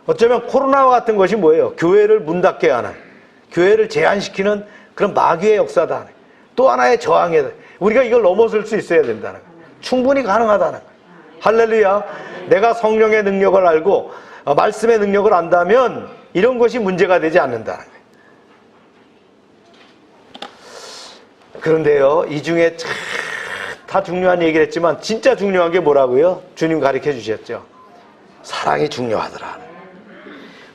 어쩌면 코로나와 같은 것이 뭐예요? 교회를 문 닫게 하는, 교회를 제한시키는 그런 마귀의 역사다. 또 하나의 저항이다. 우리가 이걸 넘어설 수 있어야 된다는 거예요. 충분히 가능하다는 거예요. 할렐루야. 내가 성령의 능력을 알고 말씀의 능력을 안다면 이런 것이 문제가 되지 않는다는 거예요. 그런데요, 이 중에 다 중요한 얘기를 했지만 진짜 중요한 게 뭐라고요? 주님 가르쳐 주셨죠. 사랑이 중요하더라.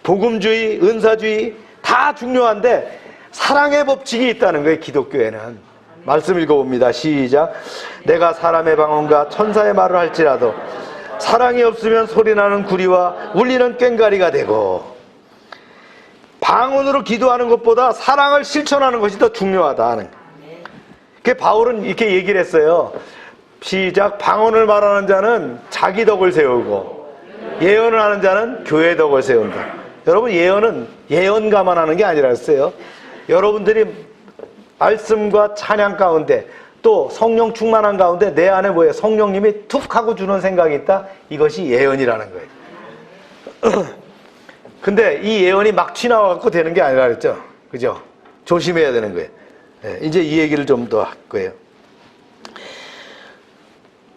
복음주의, 은사주의 다 중요한데 사랑의 법칙이 있다는 거예요. 기독교에는. 말씀 읽어봅니다. 시작. 내가 사람의 방언과 천사의 말을 할지라도 사랑이 없으면 소리나는 구리와 울리는 꽹과리가 되고, 방언으로 기도하는 것보다 사랑을 실천하는 것이 더 중요하다 하는 거예요. 그 바울은 이렇게 얘기를 했어요. 시작. 방언을 말하는 자는 자기 덕을 세우고 예언을 하는 자는 교회 덕을 세운다. 여러분, 예언은 예언가만 하는 게 아니라 했어요. 여러분들이 말씀과 찬양 가운데 또 성령 충만한 가운데 내 안에 뭐예요? 성령님이 툭 하고 주는 생각이 있다? 이것이 예언이라는 거예요. 근데 이 예언이 막 튀나와갖고 되는 게 아니라 그랬죠. 그죠? 조심해야 되는 거예요. 네, 이제 이 얘기를 좀 더 할 거예요.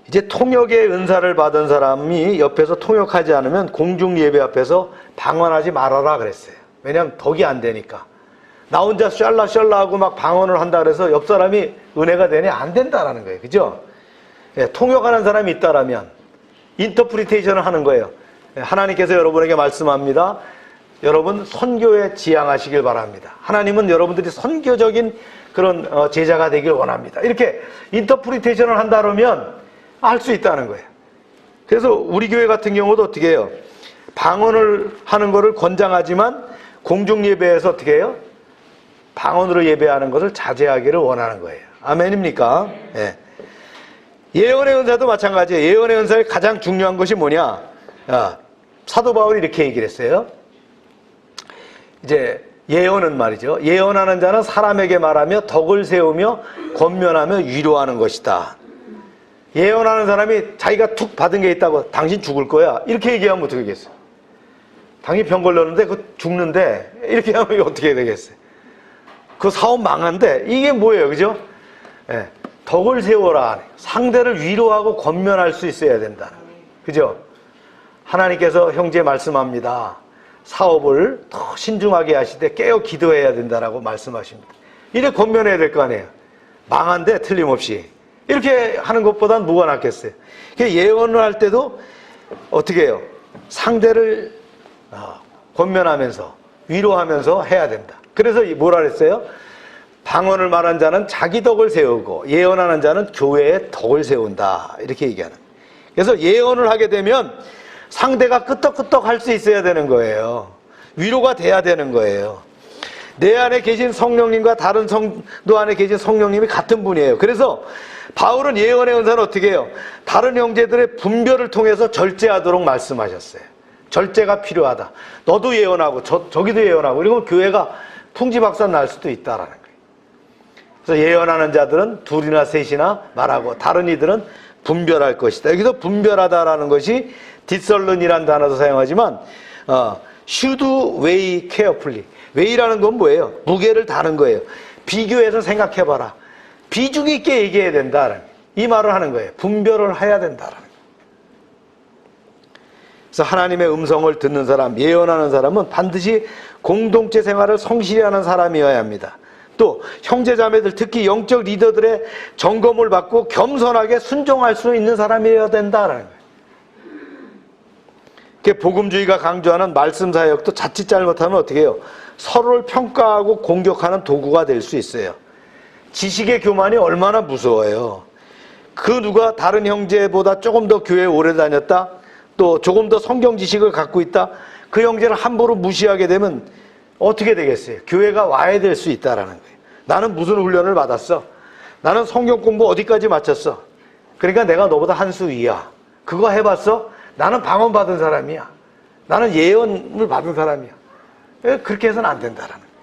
이제 통역의 은사를 받은 사람이 옆에서 통역하지 않으면 공중 예배 앞에서 방언하지 말아라 그랬어요. 왜냐하면 덕이 안 되니까. 나 혼자 샬라 하고 막 방언을 한다 그래서 옆 사람이 은혜가 되냐? 안 된다라는 거예요. 그죠? 예, 통역하는 사람이 있다라면 인터프리테이션을 하는 거예요. 예, 하나님께서 여러분에게 말씀합니다. 여러분 선교에 지향하시길 바랍니다. 하나님은 여러분들이 선교적인 그런 제자가 되길 원합니다. 이렇게 인터프리테이션을 한다 그러면 할 수 있다는 거예요. 그래서 우리 교회 같은 경우도 어떻게 해요? 방언을 하는 것을 권장하지만 공중 예배에서 어떻게 해요? 방언으로 예배하는 것을 자제하기를 원하는 거예요. 아멘입니까? 예. 예언의 은사도 마찬가지예요. 예언의 은사의 가장 중요한 것이 뭐냐? 사도 바울이 이렇게 얘기를 했어요. 이제 예언은 말이죠. 예언하는 자는 사람에게 말하며 덕을 세우며 권면하며 위로하는 것이다. 예언하는 사람이 자기가 툭 받은 게 있다고 당신 죽을 거야. 이렇게 얘기하면 어떻게 되겠어요? 당신 병 걸렸는데 그 죽는데 이렇게 하면 어떻게 되겠어요? 그 사업 망한데 이게 뭐예요? 그죠? 예. 덕을 세워라. 상대를 위로하고 권면할 수 있어야 된다. 그죠? 하나님께서 형제 말씀합니다. 사업을 더 신중하게 하실 때 깨어 기도해야 된다라고 말씀하십니다. 이래 권면해야 될 거 아니에요. 망한데 틀림없이. 이렇게 하는 것보단 뭐가 낫겠어요? 예언을 할 때도 어떻게 해요? 상대를 권면하면서 위로하면서 해야 된다. 그래서 뭐라 그랬어요? 방언을 말한 자는 자기 덕을 세우고 예언하는 자는 교회의 덕을 세운다. 이렇게 얘기하는. 그래서 예언을 하게 되면 상대가 끄떡끄떡 할 수 있어야 되는 거예요. 위로가 돼야 되는 거예요. 내 안에 계신 성령님과 다른 성도 안에 계신 성령님이 같은 분이에요. 그래서 바울은 예언의 은사는 어떻게 해요? 다른 형제들의 분별을 통해서 절제하도록 말씀하셨어요. 절제가 필요하다. 너도 예언하고 저기도 예언하고 이러면 교회가 풍지박산 날 수도 있다라는 거예요. 그래서 예언하는 자들은 둘이나 셋이나 말하고 다른 이들은 분별할 것이다. 여기서 분별하다라는 것이 디설른이라는 단어도 사용하지만 should weigh carefully. weigh라는 건 뭐예요? 무게를 다는 거예요. 비교해서 생각해봐라. 비중 있게 얘기해야 된다라는 이 말을 하는 거예요. 분별을 해야 된다라는 거예요. 그래서 하나님의 음성을 듣는 사람, 예언하는 사람은 반드시 공동체 생활을 성실히 하는 사람이어야 합니다. 또 형제자매들, 특히 영적 리더들의 점검을 받고 겸손하게 순종할 수 있는 사람이어야 된다라는 거예요. 복음주의가 강조하는 말씀 사역도 자칫 잘못하면 어떻게 해요? 서로를 평가하고 공격하는 도구가 될 수 있어요. 지식의 교만이 얼마나 무서워요. 그 누가 다른 형제보다 조금 더 교회에 오래 다녔다, 또 조금 더 성경 지식을 갖고 있다, 그 형제를 함부로 무시하게 되면 어떻게 되겠어요? 교회가 와야 될 수 있다라는 거예요. 나는 무슨 훈련을 받았어? 나는 성경 공부 어디까지 마쳤어? 그러니까 내가 너보다 한 수 위야. 그거 해봤어? 나는 방언 받은 사람이야. 나는 예언을 받은 사람이야. 그렇게 해서는 안 된다라는 거예요.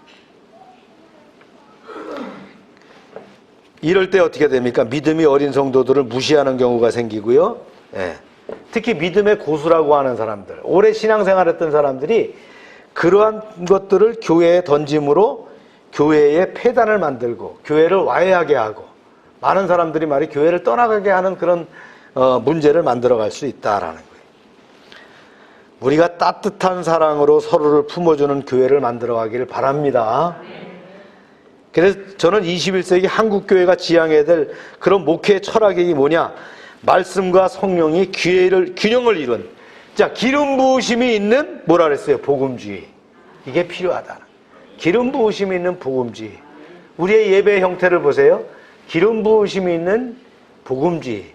이럴 때 어떻게 됩니까? 믿음이 어린 성도들을 무시하는 경우가 생기고요. 특히 믿음의 고수라고 하는 사람들, 오래 신앙생활했던 사람들이 그러한 것들을 교회에 던짐으로 교회에 폐단을 만들고 교회를 와해하게 하고 많은 사람들이 말이 교회를 떠나가게 하는 그런 문제를 만들어갈 수 있다라는 거예요. 우리가 따뜻한 사랑으로 서로를 품어주는 교회를 만들어가기를 바랍니다. 그래서 저는 21세기 한국교회가 지향해야 될 그런 목회 철학이 뭐냐? 말씀과 성령이 균형을 이룬, 자, 기름 부으심이 있는 뭐라 그랬어요? 복음주의. 이게 필요하다. 기름 부으심이 있는 복음주의. 우리의 예배 형태를 보세요. 기름 부으심이 있는 복음주의.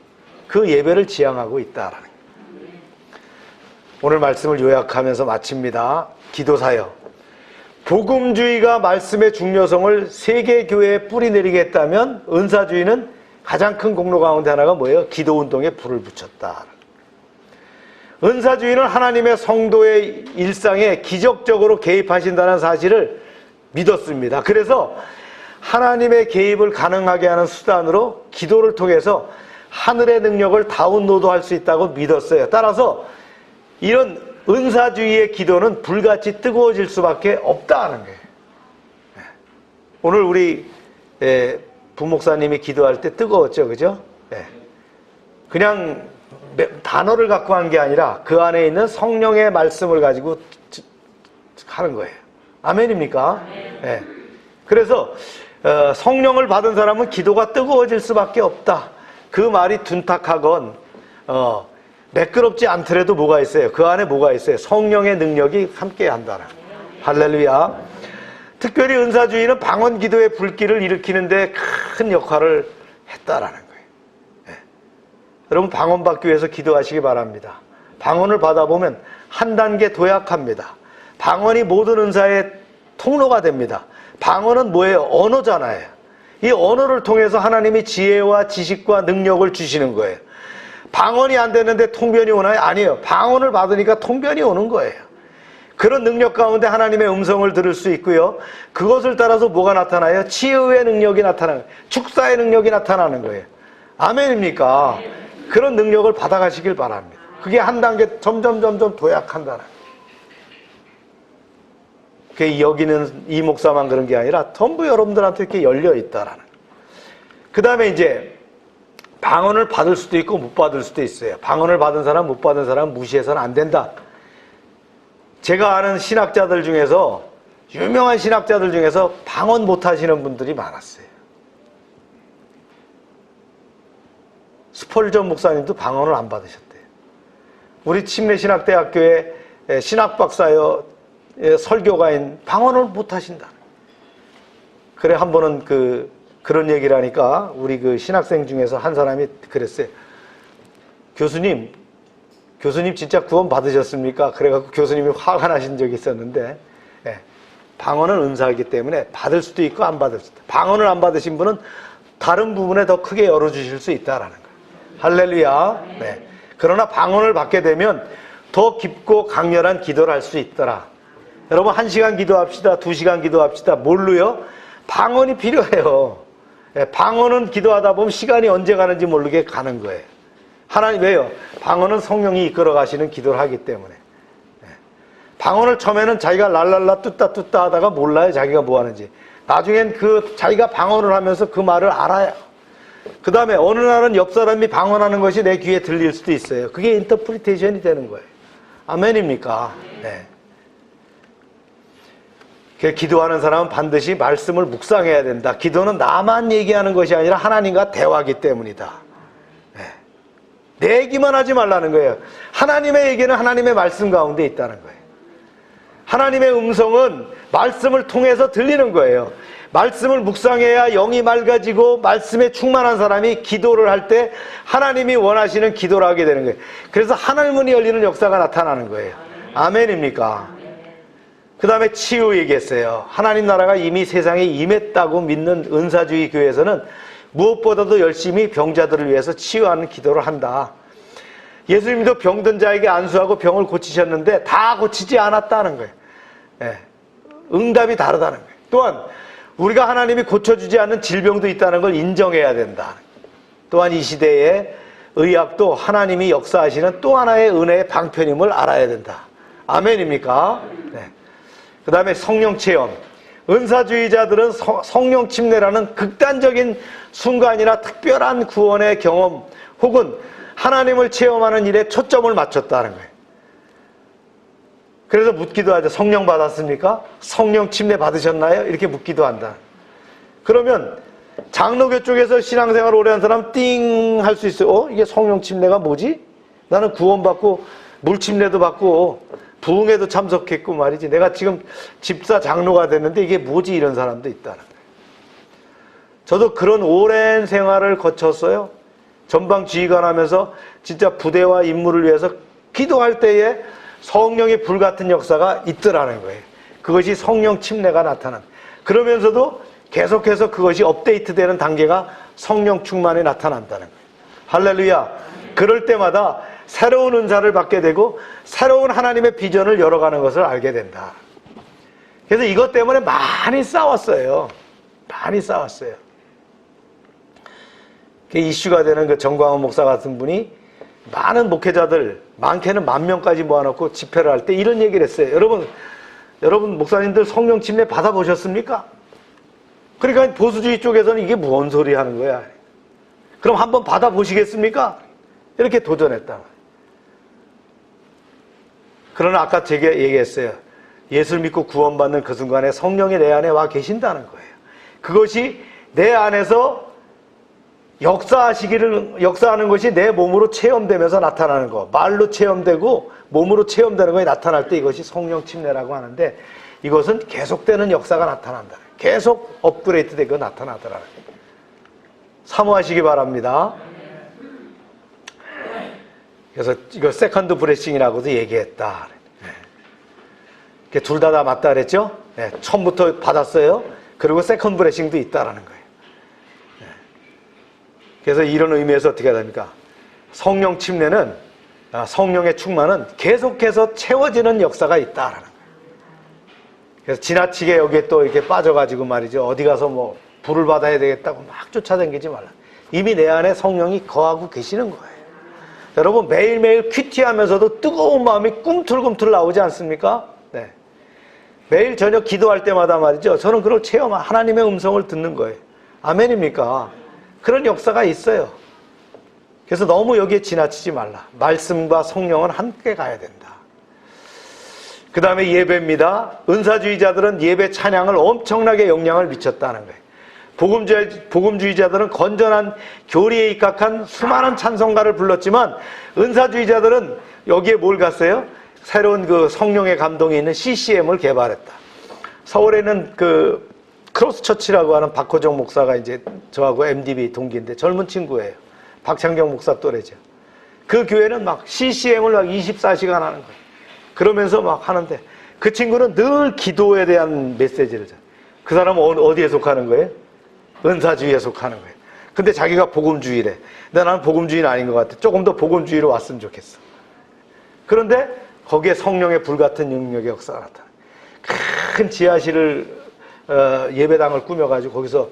그 예배를 지향하고 있다라는 거예요. 오늘 말씀을 요약하면서 마칩니다. 기도사역. 복음주의가 말씀의 중요성을 세계 교회에 뿌리내리겠다면 은사주의는 가장 큰 공로 가운데 하나가 뭐예요? 기도운동에 불을 붙였다. 은사주의는 하나님의 성도의 일상에 기적적으로 개입하신다는 사실을 믿었습니다. 그래서 하나님의 개입을 가능하게 하는 수단으로 기도를 통해서 하늘의 능력을 다운로드할 수 있다고 믿었어요. 따라서 이런 은사주의의 기도는 불같이 뜨거워질 수밖에 없다는 거예요. 오늘 우리 부목사님이 기도할 때 뜨거웠죠, 그죠? 그냥 단어를 갖고 한 게 아니라 그 안에 있는 성령의 말씀을 가지고 하는 거예요. 아멘입니까? 네. 그래서 성령을 받은 사람은 기도가 뜨거워질 수밖에 없다. 그 말이 둔탁하건 매끄럽지 않더라도 뭐가 있어요? 그 안에 뭐가 있어요? 성령의 능력이 함께 한다는. 할렐루야. 특별히 은사주의는 방언 기도의 불길을 일으키는데 큰 역할을 했다라는 거예요. 여러분 방언 받기 위해서 기도하시기 바랍니다. 방언을 받아보면 한 단계 도약합니다. 방언이 모든 은사의 통로가 됩니다. 방언은 뭐예요? 언어잖아요. 이 언어를 통해서 하나님이 지혜와 지식과 능력을 주시는 거예요. 방언이 안 되는데 통변이 오나요? 아니에요. 방언을 받으니까 통변이 오는 거예요. 그런 능력 가운데 하나님의 음성을 들을 수 있고요. 그것을 따라서 뭐가 나타나요? 치유의 능력이 나타나는 거예요. 축사의 능력이 나타나는 거예요. 아멘입니까? 그런 능력을 받아가시길 바랍니다. 그게 한 단계 점점 도약한다는 거예요. 그게 여기는 이 목사만 그런 게 아니라 전부 여러분들한테 이렇게 열려 있다라는 거예요. 그 다음에 이제 방언을 받을 수도 있고 못 받을 수도 있어요. 방언을 받은 사람, 못 받은 사람 무시해서는 안 된다. 제가 아는 신학자들 중에서, 유명한 신학자들 중에서 방언 못 하시는 분들이 많았어요. 스펄전 목사님도 방언을 안 받으셨대요. 우리 침례신학대학교의 신학박사여 설교가인 방언을 못 하신다. 그래, 한 번은 그런 얘기를 하니까 우리 그 신학생 중에서 한 사람이 그랬어요. 교수님 진짜 구원 받으셨습니까? 그래갖고 교수님이 화가 나신 적이 있었는데, 방언은 은사이기 때문에 받을 수도 있고 안 받을 수도 있다. 방언을 안 받으신 분은 다른 부분에 더 크게 열어주실 수 있다라는 거예요. 할렐루야. 네. 그러나 방언을 받게 되면 더 깊고 강렬한 기도를 할 수 있더라. 여러분, 1시간 기도합시다. 2시간 기도합시다. 뭘로요? 방언이 필요해요. 방언은 기도하다 보면 시간이 언제 가는지 모르게 가는 거예요. 하나님, 왜요? 방언은 성령이 이끌어 가시는 기도를 하기 때문에. 방언을 처음에는 자기가 랄랄라 뚜따 하다가 몰라요, 자기가 뭐 하는지. 나중엔 자기가 방언을 하면서 그 말을 알아요. 그 다음에 어느 날은 옆 사람이 방언하는 것이 내 귀에 들릴 수도 있어요. 그게 인터프리테이션이 되는 거예요. 아멘입니까? 네. 기도하는 사람은 반드시 말씀을 묵상해야 된다. 기도는 나만 얘기하는 것이 아니라 하나님과 대화하기 때문이다. 네. 내 얘기만 하지 말라는 거예요. 하나님의 얘기는 하나님의 말씀 가운데 있다는 거예요. 하나님의 음성은 말씀을 통해서 들리는 거예요. 말씀을 묵상해야 영이 맑아지고 말씀에 충만한 사람이 기도를 할 때 하나님이 원하시는 기도를 하게 되는 거예요. 그래서 하늘문이 열리는 역사가 나타나는 거예요. 아멘입니까? 그 다음에 치유 얘기했어요. 하나님 나라가 이미 세상에 임했다고 믿는 은사주의 교회에서는 무엇보다도 열심히 병자들을 위해서 치유하는 기도를 한다. 예수님도 병든 자에게 안수하고 병을 고치셨는데 다 고치지 않았다는 거예요. 응답이 다르다는 거예요. 또한 우리가 하나님이 고쳐주지 않는 질병도 있다는 걸 인정해야 된다. 또한 이 시대의 의학도 하나님이 역사하시는 또 하나의 은혜의 방편임을 알아야 된다. 아멘입니까? 네. 그 다음에 성령 체험. 은사주의자들은 성령 침례라는 극단적인 순간이나 특별한 구원의 경험 혹은 하나님을 체험하는 일에 초점을 맞췄다는 거예요. 그래서 묻기도 하죠. 성령 받았습니까? 성령 침례 받으셨나요? 이렇게 묻기도 한다. 그러면 장로교 쪽에서 신앙생활 오래 한 사람 띵 할 수 있어요. 이게 성령 침례가 뭐지? 나는 구원받고 물 침례도 받고 부흥회도 참석했고 말이지. 내가 지금 집사 장로가 됐는데 이게 뭐지? 이런 사람도 있다는 거예요. 저도 그런 오랜 생활을 거쳤어요. 전방 지휘관 하면서 진짜 부대와 임무를 위해서 기도할 때에 성령의 불같은 역사가 있더라는 거예요. 그것이 성령 침례가 나타난. 그러면서도 계속해서 그것이 업데이트되는 단계가 성령 충만에 나타난다는 거예요. 할렐루야. 그럴 때마다 새로운 은사를 받게 되고 새로운 하나님의 비전을 열어가는 것을 알게 된다. 그래서 이것 때문에 많이 싸웠어요. 많이 싸웠어요. 이슈가 되는 그 정광훈 목사 같은 분이 많은 목회자들, 많게는 10,000명까지 모아놓고 집회를 할 때 이런 얘기를 했어요. 여러분 목사님들 성령 침례 받아보셨습니까? 그러니까 보수주의 쪽에서는 이게 뭔 소리 하는 거야. 그럼 한번 받아보시겠습니까? 이렇게 도전했다. 그러나 아까 제가 얘기했어요. 예수를 믿고 구원받는 그 순간에 성령이 내 안에 와 계신다는 거예요. 그것이 내 안에서 역사하는 것이 내 몸으로 체험되면서 나타나는 거. 말로 체험되고 몸으로 체험되는 것이 나타날 때 이것이 성령 침례라고 하는데 이것은 계속되는 역사가 나타난다. 계속 업그레이드 되고 나타나더라고요. 사모하시기 바랍니다. 그래서 이거 세컨드 브레싱이라고도 얘기했다. 둘 다 맞다 그랬죠? 네, 처음부터 받았어요. 그리고 세컨드 브레싱도 있다라는 거예요. 그래서 이런 의미에서 어떻게 해야 됩니까? 성령 침례는, 성령의 충만은 계속해서 채워지는 역사가 있다라는 거예요. 그래서 지나치게 여기에 또 이렇게 빠져가지고 말이죠. 어디 가서 뭐 불을 받아야 되겠다고 막 쫓아다니지 말라. 이미 내 안에 성령이 거하고 계시는 거예요. 여러분 매일매일 큐티하면서도 뜨거운 마음이 꿈틀꿈틀 나오지 않습니까? 네. 매일 저녁 기도할 때마다 말이죠. 저는 그걸 하나님의 음성을 듣는 거예요. 아멘입니까? 그런 역사가 있어요. 그래서 너무 여기에 지나치지 말라. 말씀과 성령은 함께 가야 된다. 그 다음에 예배입니다. 은사주의자들은 예배 찬양을 엄청나게 영향을 미쳤다는 거예요. 복음주의자들은 건전한 교리에 입각한 수많은 찬송가를 불렀지만 은사주의자들은 여기에 뭘 갔어요? 새로운 그 성령의 감동이 있는 CCM을 개발했다. 서울에는 그 크로스처치라고 하는 박호정 목사가 이제 저하고 MDB 동기인데 젊은 친구예요. 박창경 목사 또래죠. 그 교회는 막 CCM을 막 24시간 하는 거예요. 그러면서 막 하는데 그 친구는 늘 기도에 대한 메시지를 줘. 그 사람은 어디에 속하는 거예요? 은사주의에 속하는 거예요. 근데 자기가 복음주의래. 근데 나는 복음주의는 아닌 것 같아. 조금 더 복음주의로 왔으면 좋겠어. 그런데 거기에 성령의 불같은 능력의 역사가 나타나. 큰 지하실을 예배당을 꾸며가지고 거기서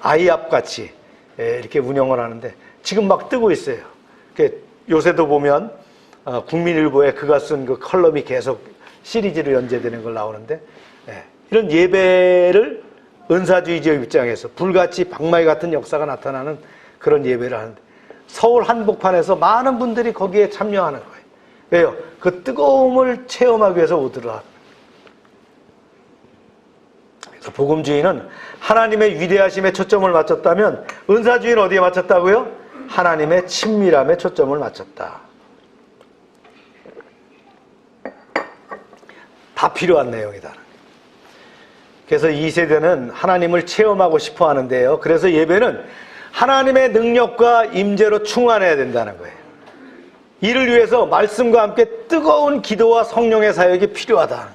아이압같이 이렇게 운영을 하는데 지금 막 뜨고 있어요. 요새도 보면 국민일보에 그가 쓴 그 컬럼이 계속 시리즈로 연재되는 걸 나오는데 이런 예배를 은사주의적 입장에서 불같이 방마이 같은 역사가 나타나는 그런 예배를 하는데 서울 한복판에서 많은 분들이 거기에 참여하는 거예요. 왜요? 그 뜨거움을 체험하기 위해서 오더라. 그래서 복음주의는 하나님의 위대하심에 초점을 맞췄다면 은사주의는 어디에 맞췄다고요? 하나님의 친밀함에 초점을 맞췄다. 다 필요한 내용이다. 그래서 이 세대는 하나님을 체험하고 싶어 하는데요. 그래서 예배는 하나님의 능력과 임재로 충만해야 된다는 거예요. 이를 위해서 말씀과 함께 뜨거운 기도와 성령의 사역이 필요하다.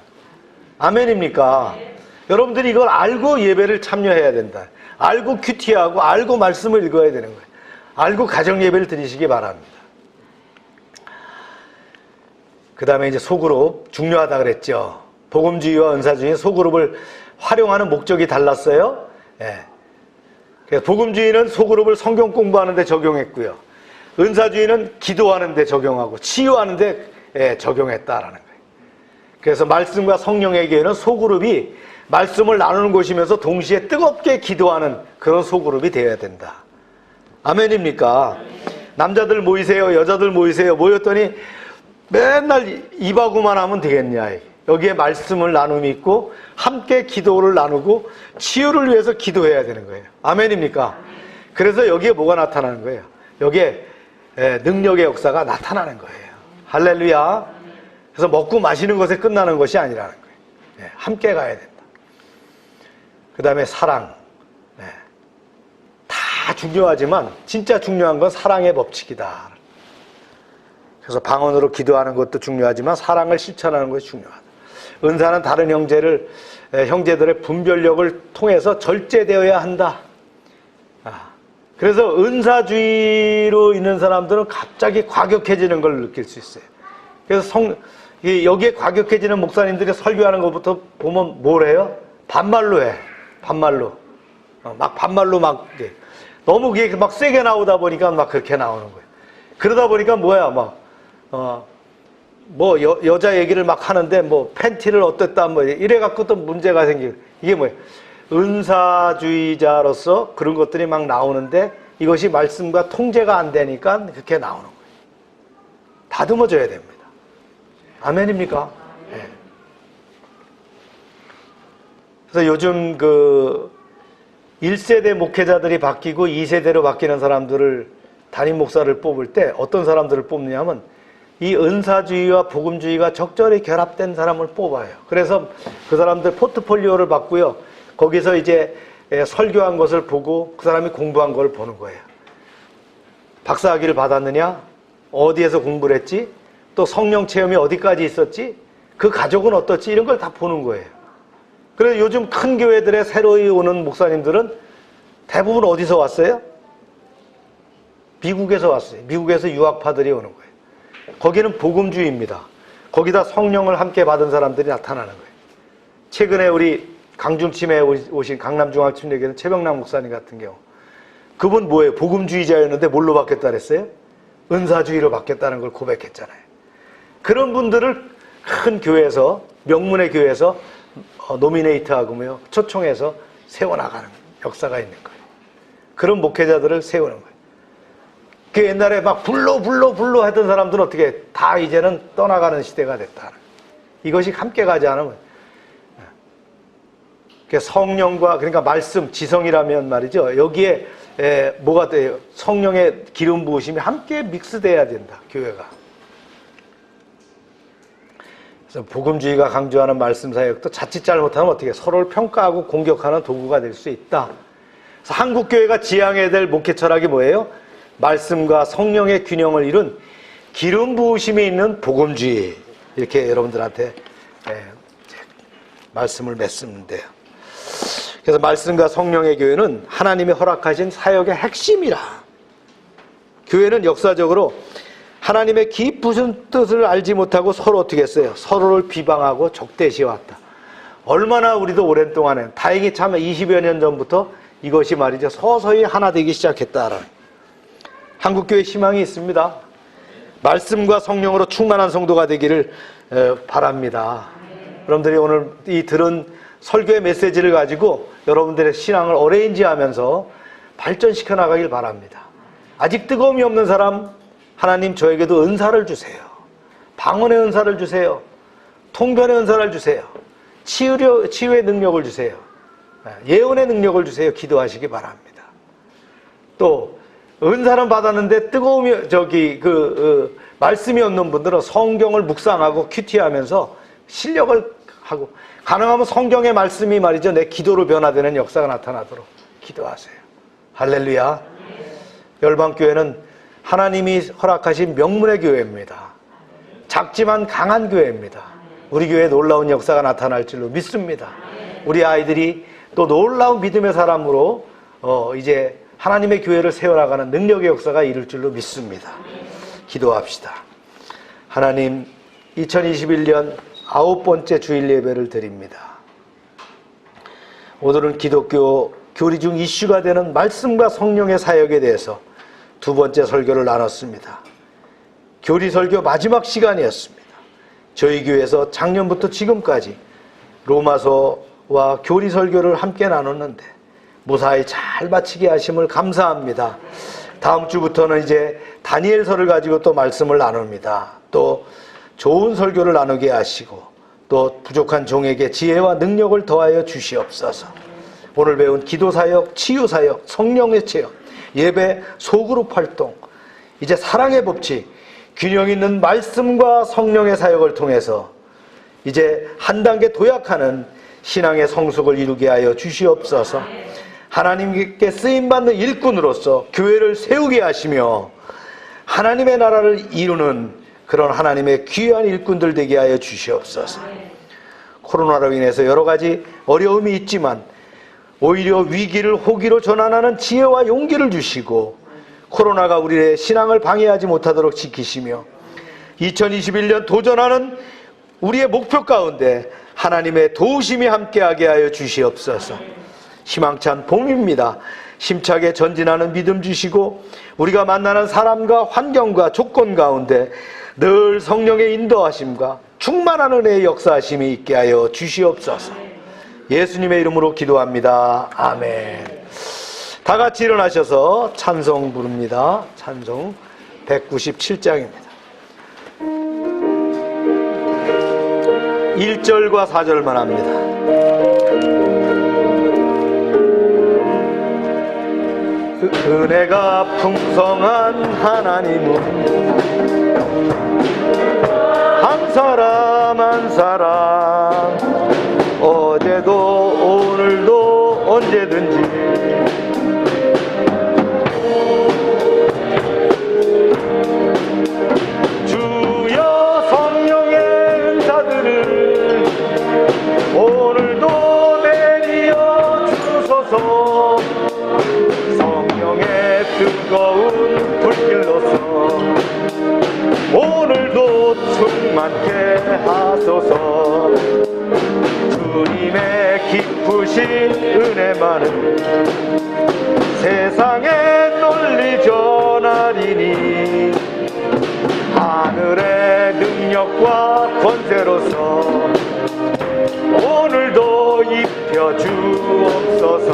아멘입니까? 여러분들이 이걸 알고 예배를 참여해야 된다. 알고 큐티하고 알고 말씀을 읽어야 되는 거예요. 알고 가정 예배를 드리시기 바랍니다. 그 다음에 이제 소그룹 중요하다 그랬죠. 복음주의와 은사주의 소그룹을 활용하는 목적이 달랐어요. 그래서 복음주의는 소그룹을 성경 공부하는 데 적용했고요. 은사주의는 기도하는 데 적용하고 치유하는 데 적용했다라는 거예요. 그래서 말씀과 성령의 교회는 소그룹이 말씀을 나누는 곳이면서 동시에 뜨겁게 기도하는 그런 소그룹이 되어야 된다. 아멘입니까? 남자들 모이세요, 여자들 모이세요. 모였더니 맨날 입하고만 하면 되겠냐. 여기에 말씀을 나눔이 있고 함께 기도를 나누고 치유를 위해서 기도해야 되는 거예요. 아멘입니까? 그래서 여기에 뭐가 나타나는 거예요? 여기에 능력의 역사가 나타나는 거예요. 할렐루야. 그래서 먹고 마시는 것에 끝나는 것이 아니라는 거예요. 함께 가야 된다. 그 다음에 사랑. 다 중요하지만 진짜 중요한 건 사랑의 법칙이다. 그래서 방언으로 기도하는 것도 중요하지만 사랑을 실천하는 것이 중요하다. 은사는 다른 형제들의 분별력을 통해서 절제되어야 한다. 그래서 은사주의로 있는 사람들은 갑자기 과격해지는 걸 느낄 수 있어요. 그래서 여기에 과격해지는 목사님들이 설교하는 것부터 보면 뭐래요? 반말로 해. 반말로. 막 반말로 막 너무 그게 막 세게 나오다 보니까 막 그렇게 나오는 거예요. 그러다 보니까 뭐야 여자 얘기를 막 하는데 팬티를 어땠다 이래갖고 또 문제가 생기고 이게 뭐예요? 은사주의자로서 그런 것들이 막 나오는데 이것이 말씀과 통제가 안 되니까 그렇게 나오는 거예요. 다듬어져야 됩니다. 아멘입니까? 네. 그래서 요즘 1세대 목회자들이 바뀌고 2세대로 바뀌는 사람들을 담임 목사를 뽑을 때 어떤 사람들을 뽑느냐면 이 은사주의와 복음주의가 적절히 결합된 사람을 뽑아요. 그래서 그 사람들 포트폴리오를 받고요. 거기서 이제 설교한 것을 보고 그 사람이 공부한 걸 보는 거예요. 박사학위를 받았느냐? 어디에서 공부를 했지? 또 성령 체험이 어디까지 있었지? 그 가족은 어떻지? 이런 걸 다 보는 거예요. 그래서 요즘 큰 교회들의 새로이 오는 목사님들은 대부분 어디서 왔어요? 미국에서 왔어요. 미국에서 유학파들이 오는 거예요. 거기는 복음주의입니다. 거기다 성령을 함께 받은 사람들이 나타나는 거예요. 최근에 우리 강중침에 오신 강남중앙침례교회 최병남 목사님 같은 경우 그분 뭐예요? 복음주의자였는데 뭘로 바뀌었다 그랬어요? 은사주의로 바뀌었다는 걸 고백했잖아요. 그런 분들을 큰 교회에서 명문의 교회에서 노미네이트하고 초청해서 세워나가는 역사가 있는 거예요. 그런 목회자들을 세우는 거예요. 그 옛날에 막 불러 하던 사람들은 어떻게 다 이제는 떠나가는 시대가 됐다. 이것이 함께 가지 않으면 성령과 그러니까 말씀 지성이라면 말이죠. 여기에 뭐가 돼요? 성령의 기름 부으심이 함께 믹스돼야 된다. 교회가. 그래서 복음주의가 강조하는 말씀 사역도 자칫 잘못하면 어떻게 서로를 평가하고 공격하는 도구가 될 수 있다. 그래서 한국 교회가 지향해야 될 목회 철학이 뭐예요? 말씀과 성령의 균형을 이룬 기름 부으심이 있는 복음주의. 이렇게 여러분들한테 말씀을 맺습니다. 그래서 말씀과 성령의 교회는 하나님이 허락하신 사역의 핵심이라. 교회는 역사적으로 하나님의 깊으신 뜻을 알지 못하고 서로 어떻게 했어요? 서로를 비방하고 적대시해왔다. 얼마나 우리도 오랜 동안에 다행히 참 20여 년 전부터 이것이 말이죠. 서서히 하나 되기 시작했다라는 한국교회 희망이 있습니다. 말씀과 성령으로 충만한 성도가 되기를 바랍니다. 여러분들이 오늘 이 들은 설교의 메시지를 가지고 여러분들의 신앙을 어레인지하면서 발전시켜 나가길 바랍니다. 아직 뜨거움이 없는 사람, 하나님 저에게도 은사를 주세요. 방언의 은사를 주세요. 통변의 은사를 주세요. 치유의 능력을 주세요. 예언의 능력을 주세요. 기도하시기 바랍니다. 또 은사는 받았는데 뜨거움이 말씀이 없는 분들은 성경을 묵상하고 큐티하면서 실력을 하고 가능하면 성경의 말씀이 말이죠. 내 기도로 변화되는 역사가 나타나도록 기도하세요. 할렐루야. 열방교회는 하나님이 허락하신 명문의 교회입니다. 작지만 강한 교회입니다. 우리 교회에 놀라운 역사가 나타날 줄로 믿습니다. 우리 아이들이 또 놀라운 믿음의 사람으로 이제 하나님의 교회를 세워나가는 능력의 역사가 이룰 줄로 믿습니다. 기도합시다. 하나님, 2021년 9번째 주일 예배를 드립니다. 오늘은 기독교 교리 중 이슈가 되는 말씀과 성령의 사역에 대해서 두 번째 설교를 나눴습니다. 교리 설교 마지막 시간이었습니다. 저희 교회에서 작년부터 지금까지 로마서와 교리 설교를 함께 나눴는데 무사히 잘 마치게 하심을 감사합니다. 다음 주부터는 이제 다니엘서를 가지고 또 말씀을 나눕니다. 또 좋은 설교를 나누게 하시고 또 부족한 종에게 지혜와 능력을 더하여 주시옵소서. 오늘 배운 기도사역, 치유사역, 성령의 체험, 예배, 소그룹 활동, 이제 사랑의 법칙, 균형 있는 말씀과 성령의 사역을 통해서 이제 한 단계 도약하는 신앙의 성숙을 이루게 하여 주시옵소서. 하나님께 쓰임받는 일꾼으로서 교회를 세우게 하시며 하나님의 나라를 이루는 그런 하나님의 귀한 일꾼들 되게 하여 주시옵소서. 코로나로 인해서 여러 가지 어려움이 있지만 오히려 위기를 호기로 전환하는 지혜와 용기를 주시고 코로나가 우리의 신앙을 방해하지 못하도록 지키시며 2021년 도전하는 우리의 목표 가운데 하나님의 도우심이 함께하게 하여 주시옵소서. 희망찬 봄입니다. 힘차게 전진하는 믿음 주시고 우리가 만나는 사람과 환경과 조건 가운데 늘 성령의 인도하심과 충만한 은혜의 역사하심이 있게 하여 주시옵소서. 예수님의 이름으로 기도합니다. 아멘. 다 같이 일어나셔서 찬송 부릅니다. 찬송 197장입니다. 1절과 4절만 합니다. 은혜가 풍성한 하나님은 한 사람 한 사람 어제도 오늘도 언제든지 주여 성령의 은사들을 오늘도 내려 주소서. 성령의 뜨거운 불길로서 오늘도 충만케 하소서. 주님의 깊으신 은혜만은 세상에 널리 전하리니 하늘의 능력과 권세로서 오늘도 입혀 주옵소서.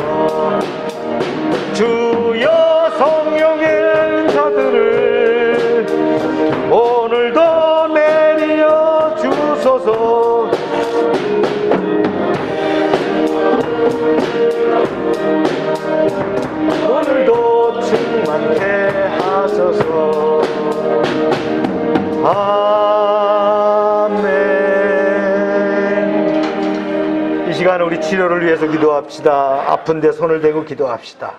주여 성령의 은사들을 치료를 위해서 기도합시다. 아픈데 손을 대고 기도합시다.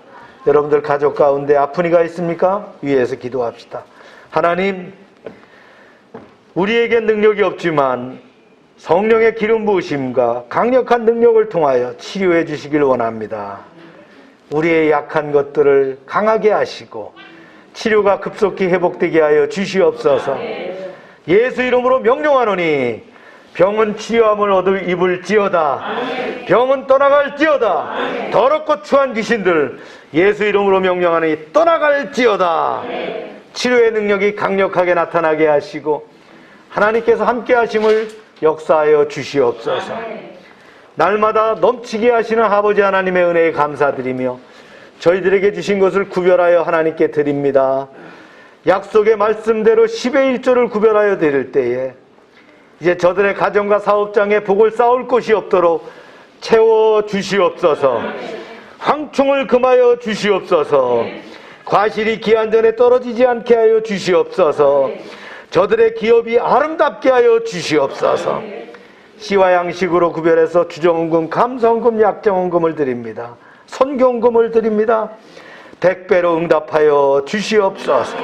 여러분들 가족 가운데 아픈 이가 있습니까? 위에서 기도합시다. 하나님, 우리에게 능력이 없지만 성령의 기름 부으심과 강력한 능력을 통하여 치료해 주시길 원합니다. 우리의 약한 것들을 강하게 하시고 치료가 급속히 회복되게 하여 주시옵소서. 예수 이름으로 명령하노니 병은 치료함을 입을지어다. 병은 떠나갈지어다. 더럽고 추한 귀신들 예수 이름으로 명령하니 떠나갈지어다. 치료의 능력이 강력하게 나타나게 하시고 하나님께서 함께 하심을 역사하여 주시옵소서. 날마다 넘치게 하시는 아버지 하나님의 은혜에 감사드리며 저희들에게 주신 것을 구별하여 하나님께 드립니다. 약속의 말씀대로 10의 1조를 구별하여 드릴 때에 이제 저들의 가정과 사업장에 복을 쌓을 곳이 없도록 채워 주시옵소서. 황충을 금하여 주시옵소서. 과실이 기한 전에 떨어지지 않게 하여 주시옵소서. 저들의 기업이 아름답게 하여 주시옵소서. 씨와 양식으로 구별해서 주정원금, 감사원금, 약정원금을 드립니다. 선교원금을 드립니다. 100배로 응답하여 주시옵소서.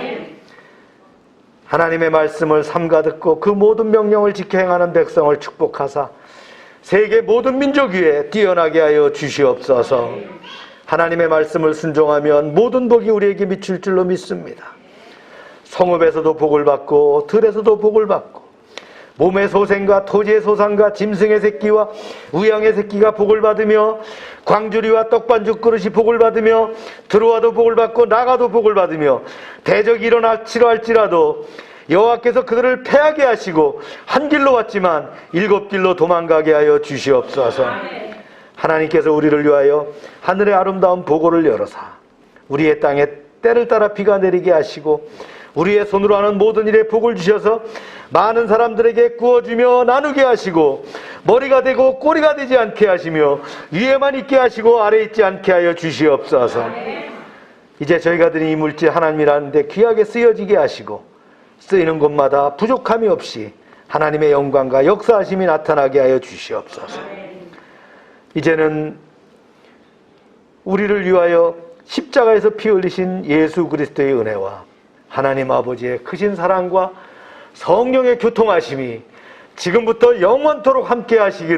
하나님의 말씀을 삼가 듣고 그 모든 명령을 지켜 행하는 백성을 축복하사 세계 모든 민족 위에 뛰어나게 하여 주시옵소서. 하나님의 말씀을 순종하면 모든 복이 우리에게 미칠 줄로 믿습니다. 성읍에서도 복을 받고 들에서도 복을 받고 몸의 소생과 토지의 소산과 짐승의 새끼와 우양의 새끼가 복을 받으며 광주리와 떡반죽 그릇이 복을 받으며 들어와도 복을 받고 나가도 복을 받으며 대적이 일어날지라 할지라도 여호와께서 그들을 패하게 하시고 한 길로 왔지만 7길로 도망가게 하여 주시옵소서. 하나님께서 우리를 위하여 하늘의 아름다운 보고를 열어사 우리의 땅에 때를 따라 비가 내리게 하시고 우리의 손으로 하는 모든 일에 복을 주셔서 많은 사람들에게 구워주며 나누게 하시고 머리가 되고 꼬리가 되지 않게 하시며 위에만 있게 하시고 아래에 있지 않게 하여 주시옵소서. 이제 저희가 드린 이 물질 하나님이라는 데 귀하게 쓰여지게 하시고 쓰이는 곳마다 부족함이 없이 하나님의 영광과 역사하심이 나타나게 하여 주시옵소서. 이제는 우리를 위하여 십자가에서 피 흘리신 예수 그리스도의 은혜와 하나님 아버지의 크신 사랑과 성령의 교통하심이 지금부터 영원토록 함께 하시기를